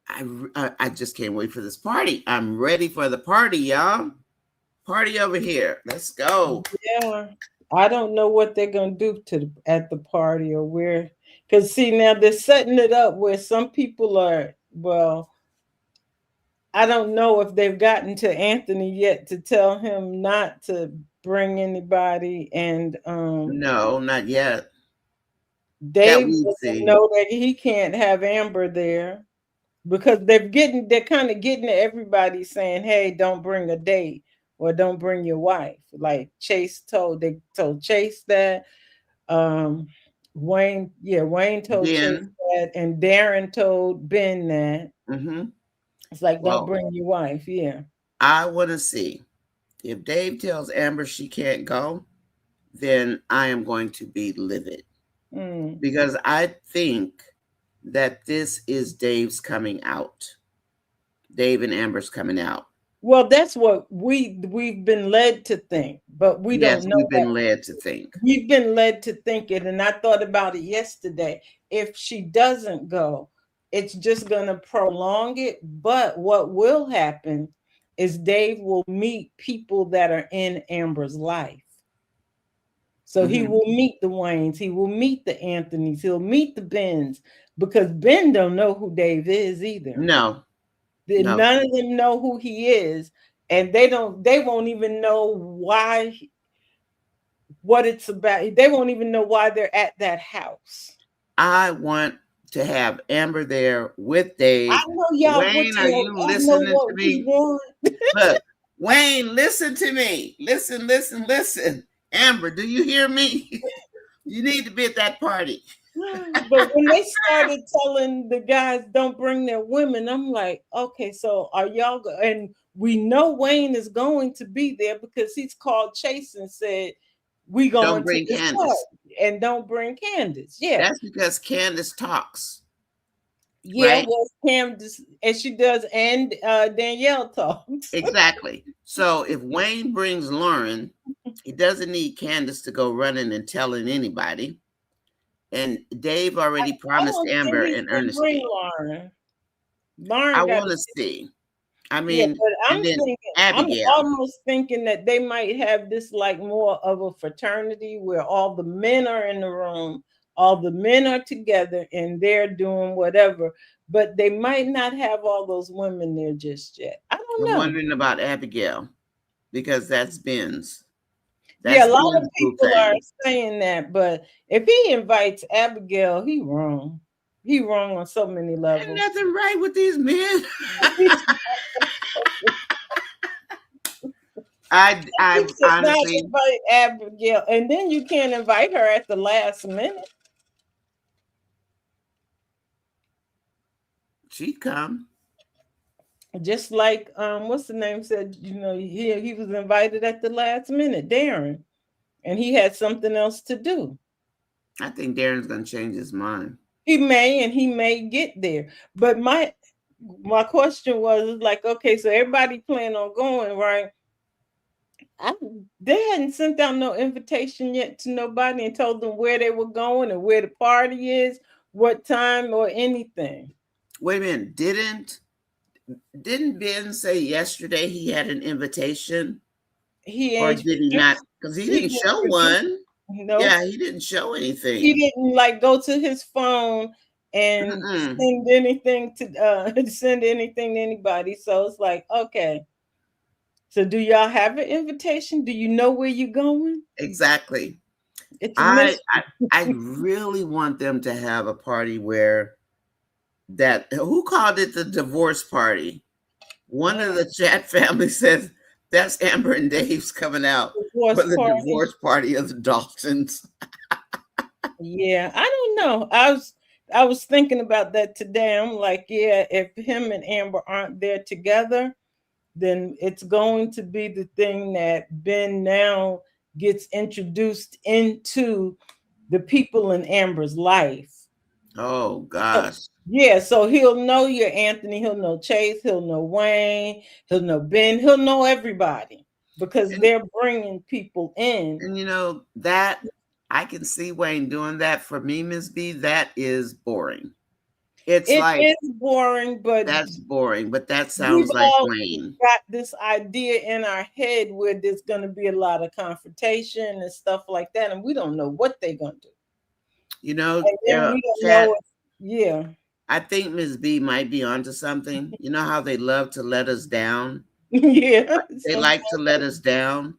I just can't wait for this party. I'm ready for the party, y'all. Party over here. Let's go. Yeah. I don't know what they're gonna do at the party or where, because see, now they're setting it up where some people are, well, I don't know if they've gotten to Anthony yet to tell him not to bring anybody, and no, not yet. Dave doesn't know that he can't have Amber there because they're kind of getting to everybody saying, hey, don't bring a date or don't bring your wife. Like they told Chase that. Wayne told Chase that, and Darren told Ben that. It's like, don't bring your wife. Yeah. I want to see if Dave tells Amber she can't go, then I am going to be livid. Because I think that this is Dave's coming out. Dave and Amber's coming out. Well, that's what we've been led to think, but we don't know. We've been led to think. We've been led to think it, and I thought about it yesterday. If she doesn't go, it's just going to prolong it. But what will happen is Dave will meet people that are in Amber's life. So he will meet the Waynes, he will meet the Anthonys, he'll meet the Bens, because Ben don't know who Dave is either. No. None of them know who he is, and they won't even know what it's about. They won't even know why they're at that house. I want to have Amber there with Dave. I know y'all. Wayne, are you listening to me? Look, Wayne, listen to me. Listen. Amber, do you hear me? You need to be at that party. But when they started telling the guys don't bring their women, I'm like, okay, so are y'all and we know Wayne is going to be there because he's called Chase and said we going to this Candace and don't bring Candace. Yeah, that's because Candace talks. Yeah, right? Well, Candace, and she does, and Danielle talks. Exactly. So if Wayne brings Lauren, he doesn't need Candace to go running and telling anybody. And Dave already promised Amber and Ernestine. Lauren, I want to see. I mean, I'm almost thinking that they might have this like more of a fraternity where all the men are in the room, all the men are together, and they're doing whatever. But they might not have all those women there just yet. I don't know. I'm wondering about Abigail because that's Ben's. Yeah, a lot of people are saying that, but if he invites Abigail, he wrong. He wrong on so many levels. There's nothing right with these men. I honestly invite Abigail, and then you can't invite her at the last minute. She'd come. Just like what's the name said, he was invited at the last minute, Darren, and he had something else to do. I think Darren's gonna change his mind. He may get there, but my question was like, okay, so everybody plan on going, right? They hadn't sent out no invitation yet to nobody and told them where they were going and where the party is, what time or anything. Wait a minute. Didn't Ben say yesterday he had an invitation? He Or did he not? introduced. Because he He didn't show introduced. one. No, Yeah, he didn't show he anything. didn't like go to his phone and Mm-mm. send anything to send anything to anybody. So it's like, okay. So do y'all have an invitation? Do you know where you're going? Exactly. It's a I, mystery. I really want them to have a party where who called it the divorce party? One of the chat family says that's Amber and Dave's coming out for Divorce the party. divorce party of the Daltons. Yeah, I don't know. I was thinking about that today. I'm like, yeah, if him and Amber aren't there together, then it's going to be the thing that Ben now gets introduced into the people in Amber's life. Oh So, gosh. yeah, so he'll know your Anthony, he'll know Chase, he'll know Wayne, he'll know Ben, he'll know everybody because And, they're bringing people in. and you know that I can see Wayne doing that. For me, Miss B, that is boring. It's It like is boring, but that's boring, but that we've sounds like all Wayne. got this idea in our head where there's going to be a lot of confrontation and stuff like that, and we don't know what they're going to do. You know, And then we don't chat. know if, yeah. I think Miss B might be onto something. You know how they love to let us down? Yeah. They like to let us down.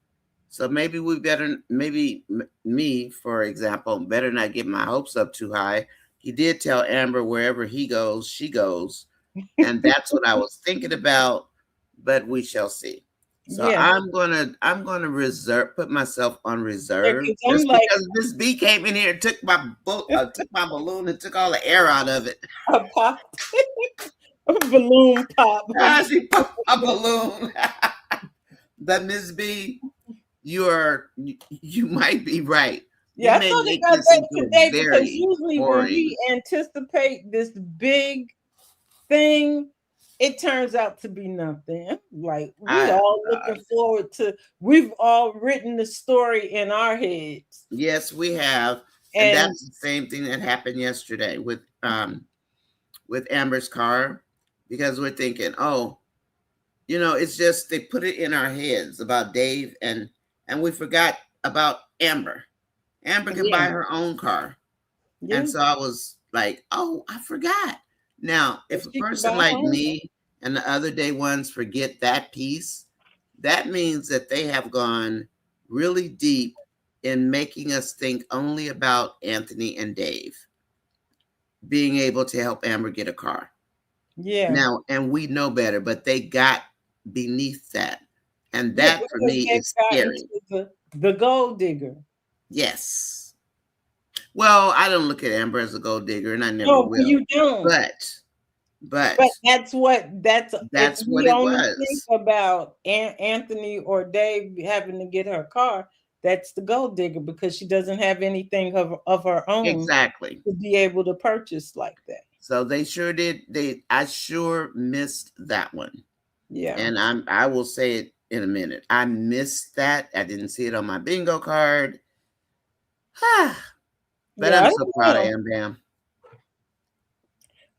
So maybe we better, maybe me, for example, better not get my hopes up too high. He did tell Amber wherever he goes, she goes. And that's what I was thinking about, but we shall see. So Yeah. I'm gonna put myself on reserve Because I'm just like because Miss B came in here and took my took my balloon and took all the air out of it. a pop, a balloon pop. Ah, she popped a balloon. But Miss B, you might be right. We Yeah, I may thought make about this that into a today because very usually when boring. we anticipate this big thing, it turns out to be nothing. Like we I all looking forward to. We've all written the story in our heads, Yes, we have, and and that's the same thing that happened yesterday with Amber's car, because we're thinking, oh, it's just they put it in our heads about Dave, and we forgot about Amber. Amber can yeah, buy her own car. yeah, And so I was like, oh, I forgot. Now, if if a she can person buy like home. me and the other day ones forget that piece, that means that they have gone really deep in making us think only about Anthony and Dave being able to help Amber get a car. Yeah, Now, and we know better, but they got beneath that. And yeah, that for because me they've is gotten scary. to the gold digger. Yes. Well, I don't look at Amber as a gold digger, and I never No, will. you don't. But But but that's if that's what we it only think was. about Anthony or Dave having to get her car, that's the gold digger because she doesn't have anything of her own Exactly. to be able to purchase like that. So they sure did. I sure missed that one. Yeah. And I will say it in a minute. I missed that. I didn't see it on my bingo card. But Yeah, I'm I so don't proud of know. Am Bam.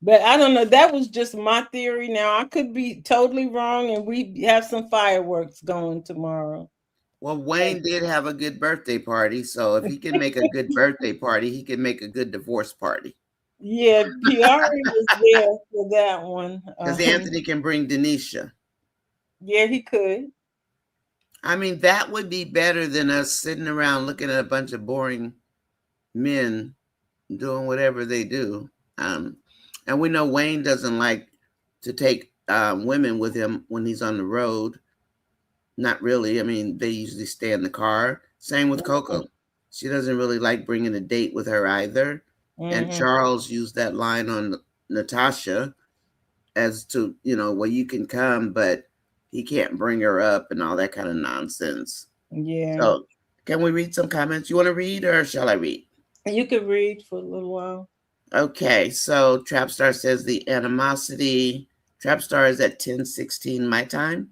But I don't know. That was just my theory. Now I could be totally wrong, and we have some fireworks going tomorrow. Well, Wayne did have a good birthday party, so if he can make a good birthday party, he can make a good divorce party. Yeah, Piarry was there for that one. Because Anthony can bring Denisha. Yeah, he could. I mean, that would be better than us sitting around looking at a bunch of boring men doing whatever they do. And we know Wayne doesn't like to take women with him when he's on the road. Not really. I mean, they usually stay in the car. Same with Coco. She doesn't really like bringing a date with her either. And Charles used that line on Natasha as to, well, you can come, but he can't bring her up and all that kind of nonsense. Yeah. So, can we read some comments? You want to read or shall I read? You could read for a little while. Okay, so Trapstar says the animosity. Trapstar is at 10:16 my time.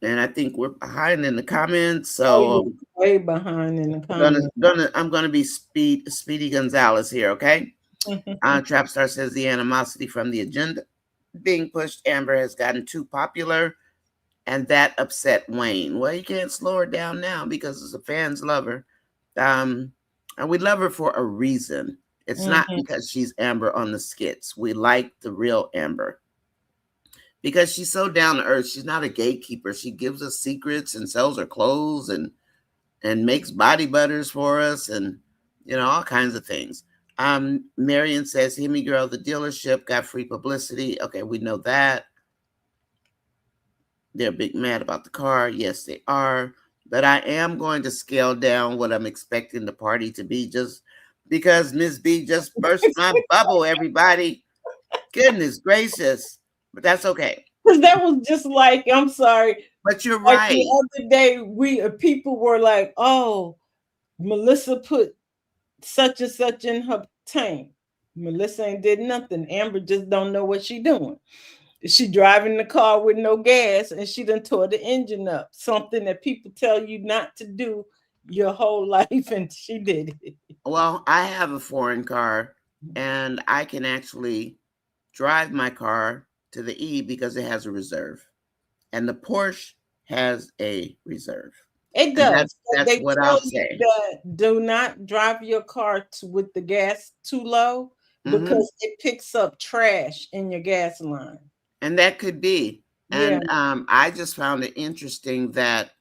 And I think we're behind in the comments, Oh, so you're way behind in the I'm gonna be Speedy Gonzalez here, okay? comments. Trapstar says the animosity from the agenda being pushed, Amber has gotten too popular, and that upset Wayne. Well, you can't slow her down now because the fans love her, and we love her for a reason. It's not because she's Amber on the skits. We like the real Amber because she's so down to earth. She's not a gatekeeper. She gives us secrets and sells her clothes and makes body butters for us and, all kinds of things. Marion says, "Hear me, girl, the dealership got free publicity." Okay, we know that. They're big mad about the car. Yes, they are. But I am going to scale down what I'm expecting the party to be just because Miss B just burst my bubble, everybody. Goodness gracious. But that's okay. Because that was just like, I'm sorry. But you're Like right. the other day, people were like, "Oh, Melissa put such and such in her tank." Melissa ain't did nothing. Amber just don't know what she doing. She driving the car with no gas and she done tore the engine up. Something that people tell you not to do your whole life, and she did it. Well, I have a foreign car and I can actually drive my car to the E because it has a reserve. And the Porsche has a reserve. It And does. that's They what tell I'll you say. that do not drive your car with the gas too low Mm-hmm. because it picks up trash in your gas line. And that could be. Yeah. And I just found it interesting that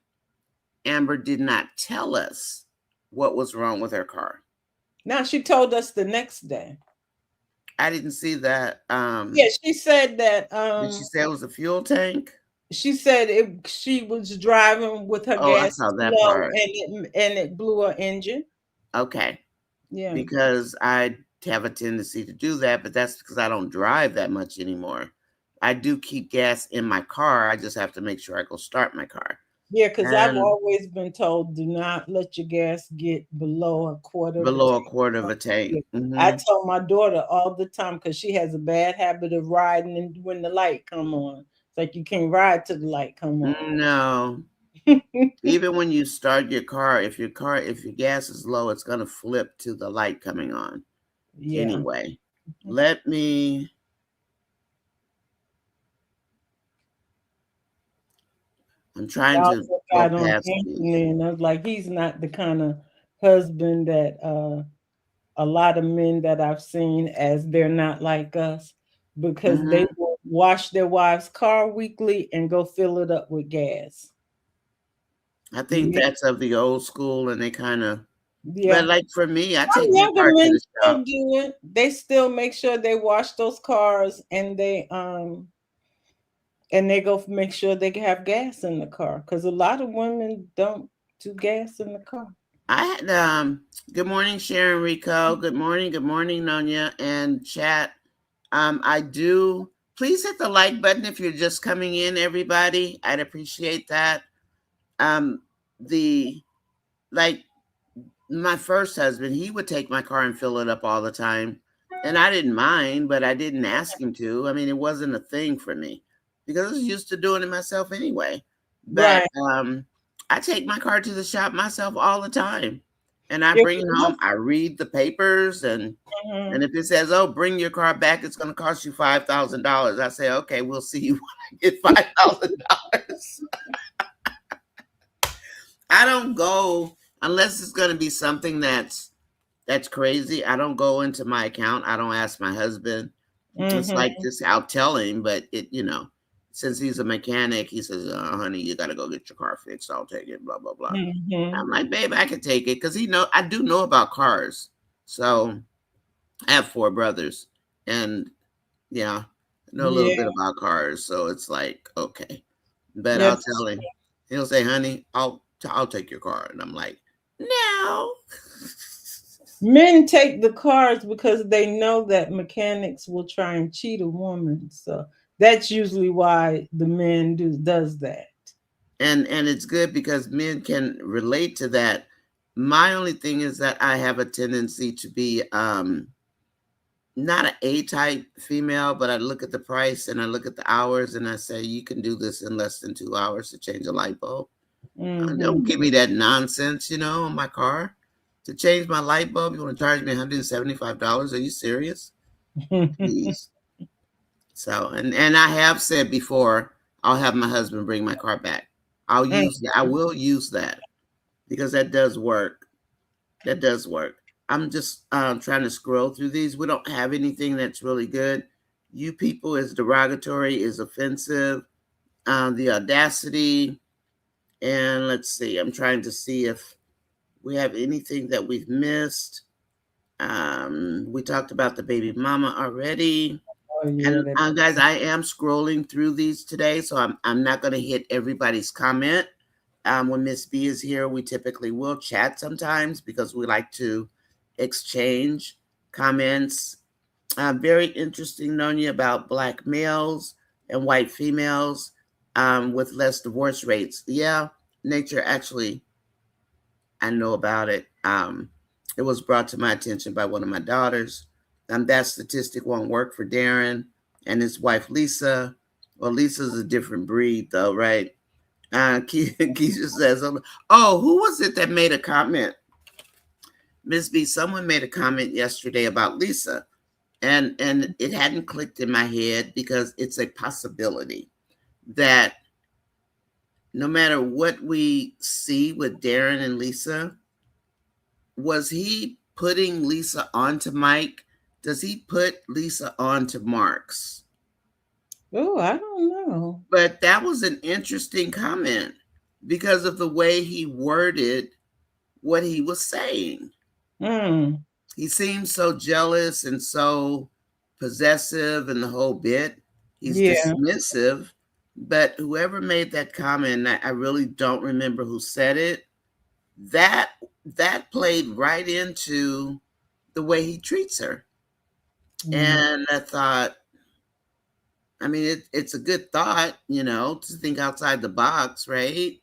Amber did not tell us what was wrong with her car. Now she told us the next day. I didn't see that. Yeah, she said that Did she say it was a fuel tank? she said she was driving with her Oh, I gas saw too that low part. and it blew her engine. Okay. Yeah. Because I have a tendency to do that, but that's because I don't drive that much anymore. I do keep gas in my car. I just have to make sure I go start my car. Yeah, because I've And always been told do not let your gas get below a quarter of a below a tank. quarter of a tank. I Mm-hmm. tell my daughter all the time because she has a bad habit of riding and when the light come on. It's like you can't ride till the light come on. No. Even when you start your car, if your gas is low, it's gonna flip to the light coming on. Yeah. Anyway, let me. I'm trying I to also go got on past these. Anthony, and I was like, he's not the kind of husband that a lot of men that I've seen as they're not like us because Mm-hmm. they will wash their wives' car weekly and go fill it up with gas. I think Yeah. that's of the old school, and they kind of. But Yeah. like for me, I Some take my younger car to men the still shop. do it. They still make sure they wash those cars and they go make sure they can have gas in the car because a lot of women don't do gas in the car. I had good morning, Sharon Rico. Good morning, Nonya and chat. I do please hit the like button if you're just coming in, everybody. I'd appreciate that. Um the like my first husband, he would take my car and fill it up all the time. And I didn't mind, but I didn't ask him to. I mean, it wasn't a thing for me because I was used to doing it myself anyway. But Right. I take my car to the shop myself all the time. And I Yeah, bring it home. I read the papers and if it says, "Oh, bring your car back, it's going to cost you $5,000." I say, "Okay, we'll see you when I get $5,000." I don't go unless it's going to be something that's crazy. I don't go into my account. I don't ask my husband. It's like this. I'll tell him, but since he's a mechanic, he says, "Honey, you got to go get your car fixed. I'll take it." Blah blah blah. I'm like, "Babe, I can take it," because I do know about cars. So I have 4 brothers, and yeah, I know a little bit about cars. So it's like, okay, but Yeah. I'll tell him. He'll say, "Honey, I'll take your car," and I'm like, "No." Men take the cars because they know that mechanics will try and cheat a woman. So that's usually why the man does that. And it's good because men can relate to that. My only thing is that I have a tendency to be not an A-type female, but I look at the price and I look at the hours and I say, you can do this in less than 2 hours to change a light bulb. Don't give me that nonsense, on my car. To change my light bulb, you want to charge me $175? Are you serious? Please. So, and I have said before, I'll have my husband bring my car back. I will use that because that does work. That does work. I'm just trying to scroll through these. We don't have anything that's really good. You people is derogatory, is offensive. The audacity. And let's see. I'm trying to see if we have anything that we've missed. We talked about the baby mama already. Oh, yeah, And guys, I am scrolling through these today, so I'm not going to hit everybody's comment. When Miss B is here, we typically will chat sometimes because we like to exchange comments. Very interesting, Nonya, about Black males and white females with less divorce rates. Yeah, nature, actually, I know about it. It was brought to my attention by one of my daughters. That statistic won't work for Darren and his wife, Lisa. Well, Lisa's a different breed, though, right? Keisha says, oh, who was it that made a comment? Miss B, someone made a comment yesterday about Lisa, and it hadn't clicked in my head because it's a possibility that no matter what we see with Darren and Lisa, was he putting Lisa onto Mike? Does he put Lisa onto Marks? Oh, I don't know. But that was an interesting comment because of the way he worded what he was saying. He seems so jealous and so possessive and the whole bit. He's dismissive. But whoever made that comment, I really don't remember who said it. That played right into the way he treats her. And I thought, I mean, it's a good thought, to think outside the box, right?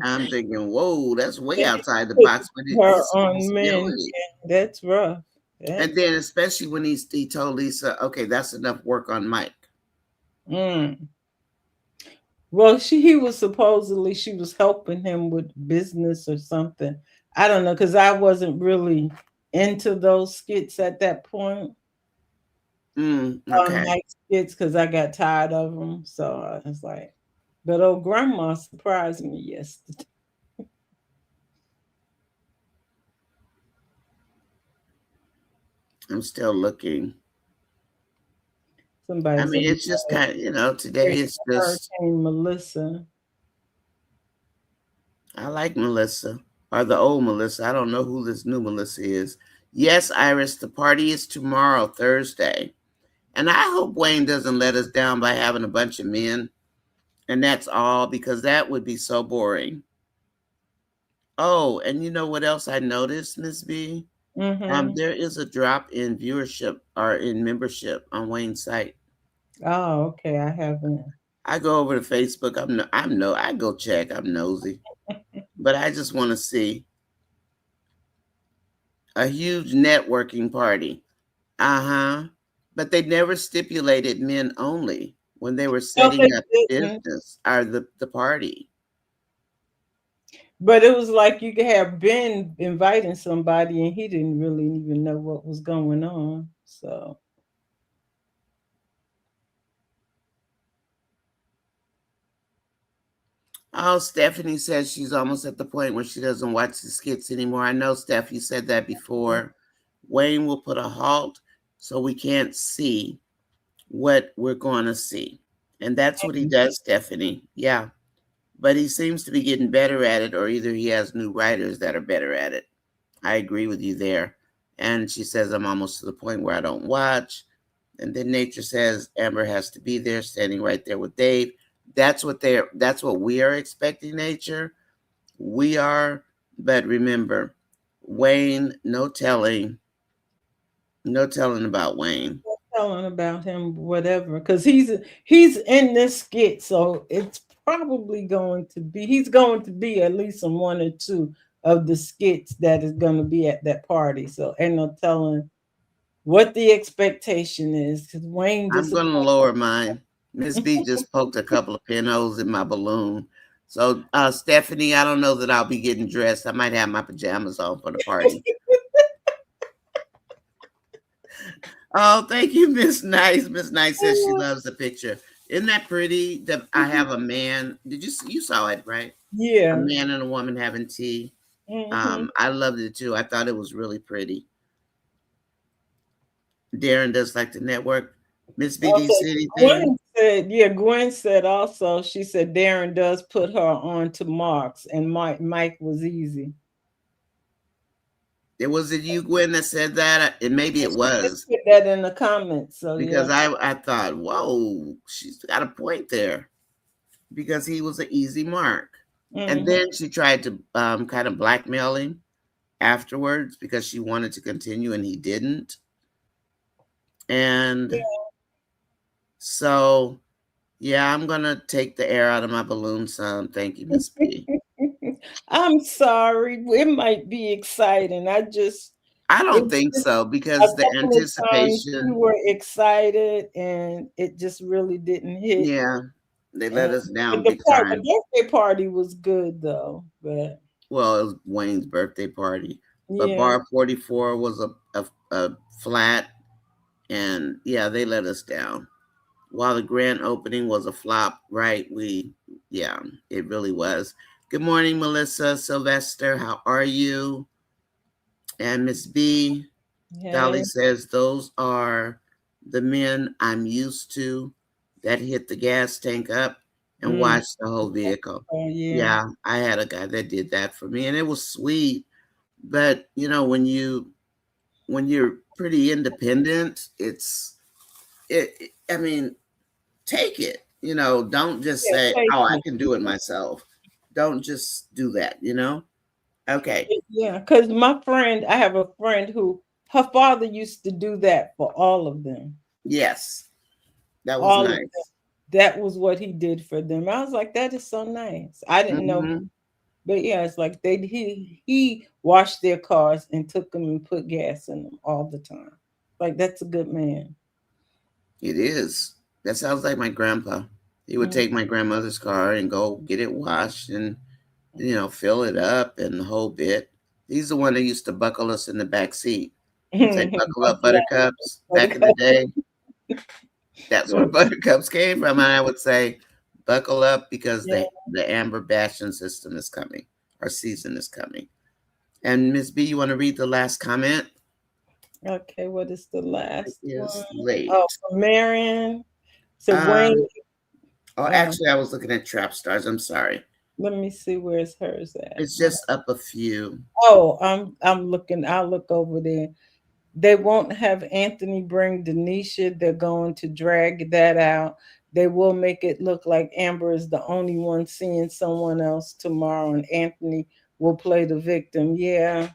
I'm thinking, whoa, that's way outside the box. But it's on men, that's rough. And then especially when he told Lisa, okay, that's enough work on Mike. Well, she was helping him with business or something. I don't know, because I wasn't really into those skits at that point. Okay. Night skits, because I got tired of them. So I was like, but old grandma surprised me yesterday. I'm still looking. Somebody, I mean, it's just kind of, today it's just Hurricane Melissa. I like Melissa, or the old Melissa. I don't know who this new Melissa is. Yes, Iris, the party is tomorrow, Thursday. And I hope Wayne doesn't let us down by having a bunch of men. And that's all, because that would be so boring. Oh, and you know what else I noticed, Miss B? There is a drop in viewership or in membership on Wayne's site. Oh, okay. I haven't. I go over to Facebook. I go check. I'm nosy. But I just want to see a huge networking party. But they never stipulated men only when they were setting up business or the party. But it was like you could have been inviting somebody and he didn't really even know what was going on. So. Oh, Stephanie says she's almost at the point where she doesn't watch the skits anymore. I know, Steph, you said that before. Wayne will put a halt so we can't see what we're going to see. And that's what he does, Stephanie. Yeah. But he seems to be getting better at it, or either he has new writers that are better at it. I agree with you there. And she says, I'm almost to the point where I don't watch. And then Nature says Amber has to be there, standing right there with Dave. That's what we are expecting, Nature. We are, but remember, Wayne, no telling about Wayne. No telling about him, whatever, because he's in this skit, so it's probably he's going to be at least in one or two of the skits that is going to be at that party. So ain't no telling what the expectation is, because Wayne I'm going to disappointed. lower mine. Miss B just poked a couple of pinholes in my balloon. So, Stephanie, I don't know that I'll be getting dressed. I might have my pajamas on for the party. Oh, thank you, Miss Nice. Miss Nice says she loves the picture. Isn't that pretty? That I have a man. Did you saw it, right? A Yeah. man and a woman having tea. Hmm. I loved it too. I thought it was really pretty. Darren does like the network. Miss B, do you Also, see anything? Gwen said, yeah, Gwen said also, she said Darren does put her on to Marks, and Mike was easy. Was it you, Gwen, that said that? And maybe it She just was put that in the comments. So yeah. because I thought, whoa, she's got a point there because he was an easy mark. And Hmm. then she tried to kind of blackmail him afterwards because she wanted to continue and he didn't. And so, yeah, I'm going to take the air out of my balloon some. Thank you, Miss B. I'm sorry. It might be exciting. I It don't was think just so a because the couple of times we anticipation, were excited and it just really didn't hit. yeah, they And let us but down big the time. birthday party was good though. But Well, it was Wayne's birthday party, but yeah. Bar 44 was a flat, and yeah, they let us down. While the grand opening was a flop, right? Yeah, it really was. Good morning, Melissa, Sylvester. How are you? And Miss B, Dolly Hey. says, those are the men I'm used to that hit the gas tank up and Mm. watch the whole vehicle. Oh yeah. Yeah, I had a guy that did that for me, and it was sweet. But when you're pretty independent, I mean, take it. Don't just Yeah, say, take "Oh, I it. can do it myself." Don't just do that. Okay. Yeah, because I have a friend who her father used to do that for all of them. Yes, that was All of them. nice. That was what he did for them. I was like, that is so nice. I didn't know, Hmm. but yeah, it's like he washed their cars and took them and put gas in them all the time. Like that's a good man. It is. That sounds like my grandpa. He would Mm. take my grandmother's car and go get it washed and fill it up and the whole bit. He's the one that used to buckle us in the back seat. He'd say, "Buckle up, buttercups." Back in the day, that's where buttercups came from. And I would say, "Buckle up because Yeah. the amber bashing system is coming. Our season is coming." And Miss B, you want to read the last comment? Okay, what is the It last one? is late. Oh, from Marion. So Wayne, Um, oh, uh, actually, I was looking at Trap Stars. I'm sorry. let me see where's hers at. It's just up a few. Oh, I'm looking. I'll look over there. They won't have Anthony bring Denisha. They're going to drag that out. They will make it look like Amber is the only one seeing someone else tomorrow, and Anthony will play the victim. Yeah,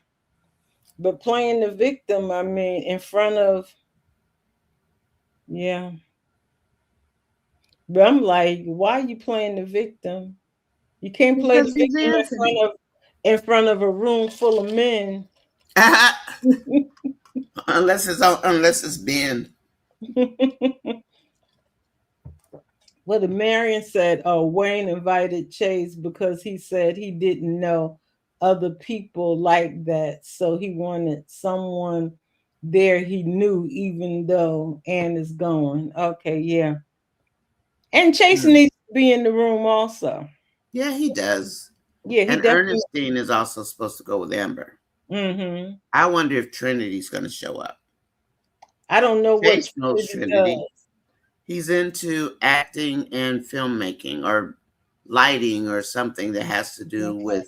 but playing the victim, I mean, in front of, yeah. But I'm like, why are you playing the victim? You can't play the Because he's victim Anthony. in front of a room full of men. Unless it's Ben. Well, the Marion said, Wayne invited Chase because he said he didn't know other people like that. So he wanted someone there he knew, even though Ann is gone. Okay, yeah. And Chase Hmm. needs to be in the room also. Yeah, he does. Yeah, he And definitely. Ernestine is also supposed to go with Amber. Hmm. I wonder if Trinity's going to show up. I don't know what Chase knows Trinity does. Trinity. He's into acting and filmmaking or lighting or something that has to do Okay. with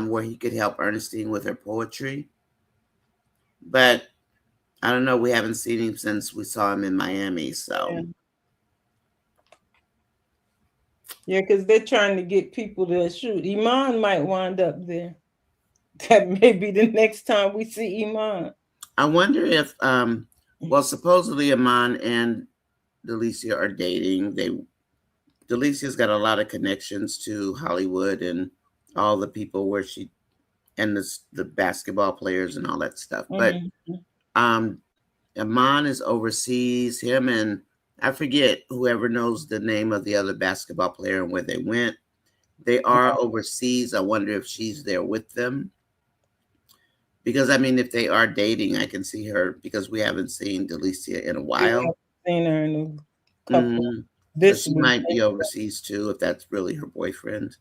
where he could help Ernestine with her poetry. But I don't know. We haven't seen him since we saw him in Miami. So Yeah, yeah, because they're trying to get people to shoot. Iman might wind up there. That may be the next time we see Iman. I wonder if, well, supposedly Amon and Delicia are dating. Delicia's got a lot of connections to Hollywood and all the people where and the basketball players and all that stuff. But Mhm. um, Amon is overseas. Him and I forget whoever knows the name of the other basketball player and where they went. They are overseas. I wonder if she's there with them. Because I mean, if they are dating, I can see her because we haven't seen Delicia in a We while. haven't seen her in a couple So this she week. might be overseas too, if that's really her boyfriend.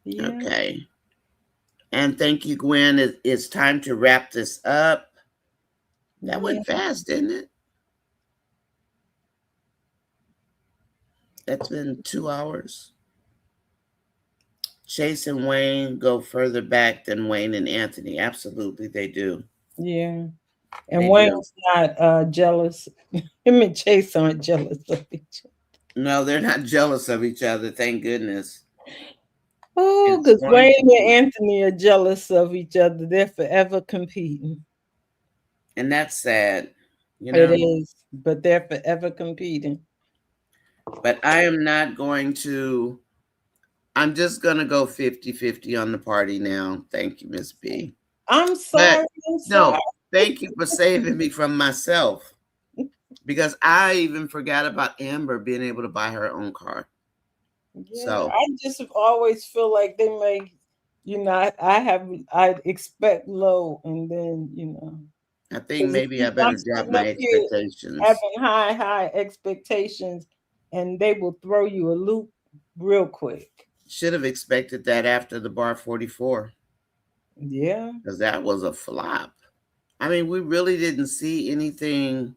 Yeah. Okay. And thank you, Gwen. It's time to wrap this up. That went fast, didn't it? That's been 2 hours. Chase and Wayne go further back than Wayne and Anthony. Absolutely, they do. Yeah. And They Wayne's do. not jealous. Him and Chase aren't jealous of each other. No, they're not jealous of each other, thank goodness. Oh, It's because going Wayne to and be, Anthony are jealous of each other. They're forever competing. and that's sad, It is, but they're forever competing. But I am not going to, I'm just going to go 50-50 on the party now. Thank you, Miss B. I'm But sorry. I'm no, sorry. thank you for saving me from myself. Because I even forgot about Amber being able to buy her own car. Yeah, So I just always feel like they make, I expect low, and then I think because maybe I I'm better drop sitting my up here expectations. having high expectations, and they will throw you a loop real quick. Should have expected that after the bar 44. Yeah. Because that was a flop. I mean, we really didn't see anything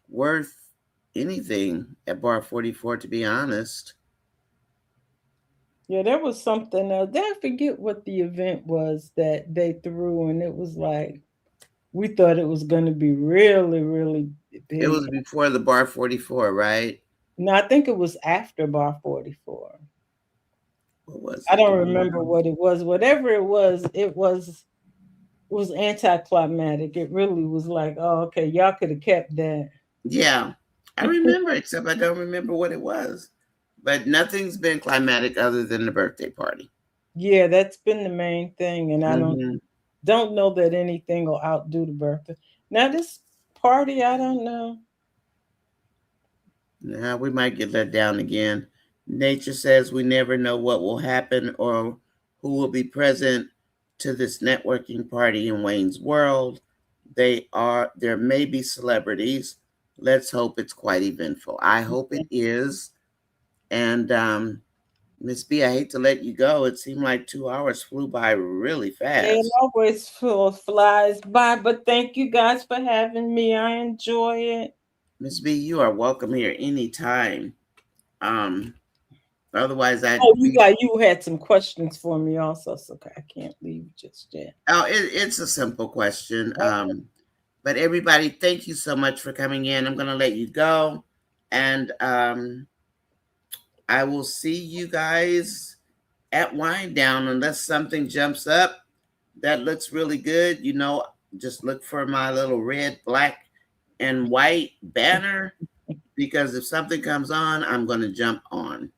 worth anything at bar 44, to be honest. Yeah, there was something else. I forget what the event was that they threw, and it was like we thought it was going to be really, really It big. was before the bar 44, right? No, I think it was after Bar 44. What was I it? don't Do you remember know? what it was. Whatever it was anticlimactic. It really was like, oh, okay, y'all could have kept that. Yeah, I remember, except I don't remember what it was. But nothing's been climatic other than the birthday party. Yeah, that's been the main thing, and I Mm-hmm. don't know that anything will outdo the birthday. Now this party, I don't know. Now we might get let down again. Nature says we never know what will happen or who will be present to this networking party in Wayne's world. There may be celebrities. Let's hope it's quite eventful. I hope it is. And Miss B, I hate to let you go. It seemed like 2 hours flew by really It fast. always flies by, but thank you guys for having me. I enjoy it. Miss B, you are welcome here anytime. Um, Otherwise, I'd Oh, be. you had some questions for me also, so okay, I can't leave just yet. Oh, it's a simple question. Okay. But everybody, thank you so much for coming in. I'm going to let you go. And I will see you guys at Wind Down unless something jumps up that looks really good. Just look for my little red, black, and white banner because if something comes on, I'm going to jump on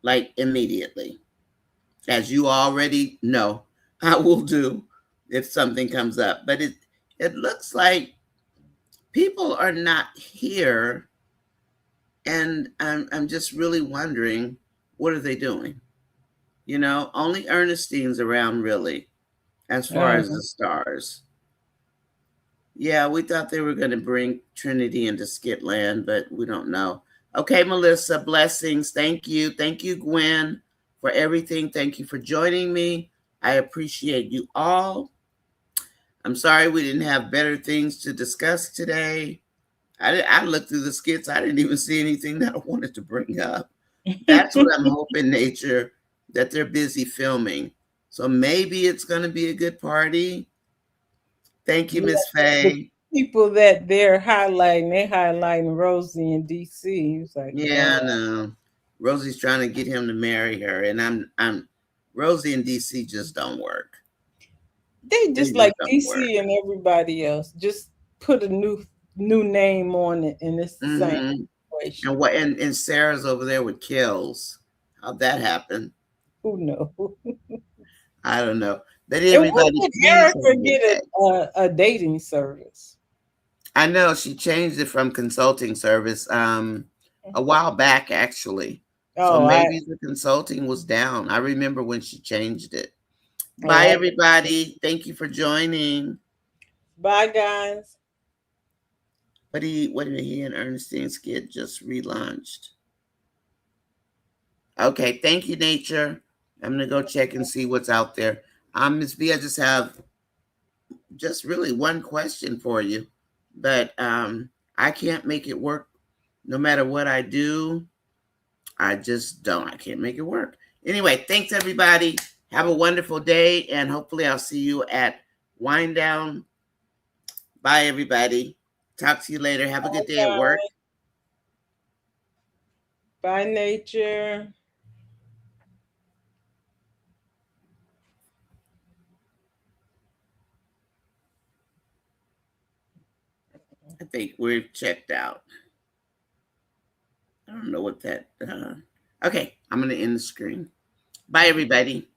like immediately. As you already know, I will do if something comes up. But it looks like people are not here, and I'm just really wondering what are they doing? Only Ernestine's around really, as far as the stars. Yeah, we thought they were going to bring Trinity into Skitland, but we don't know. Okay, Melissa, blessings. Thank you, Gwen, for everything. Thank you for joining me. I appreciate you all. I'm sorry we didn't have better things to discuss today. I looked through the skits. I didn't even see anything that I wanted to bring up. That's what I'm hoping, Nature, that they're busy filming. So maybe it's going to be a good party. Thank you, Yeah, Miss the Faye. people that they're highlighting Rosie in DC. It's like, Yeah, no. Rosie's trying to get him to marry her, and I'm Rosie and DC just don't work. they They just just like don't work. DC and everybody else. Just put a new name on it, and it's the same Mm-hmm. situation. And Sarah's over there with Kills. How'd that happen? Who knows? I don't know. But And when everybody did please have Erica a good get day. a dating service? I know she changed it from consulting service a while back, actually. So Oh, maybe the consulting was down. I remember when she changed it. Bye, I everybody. Thank you for joining. bye, guys. What did he and Ernestine Skid just relaunched? Okay, thank you, Nature. I'm gonna go check and see what's out there. Ms. B, I just have just really one question for you, but I can't make it work no matter what I do. I just don't. I can't make it work. Anyway, thanks everybody. Have a wonderful day, and hopefully I'll see you at Wind Down. Bye, everybody. Talk to you later. Have a good day at work. Bye, Nature. I think we're checked out. I don't know what that. Okay, I'm going to end the screen. Bye, everybody.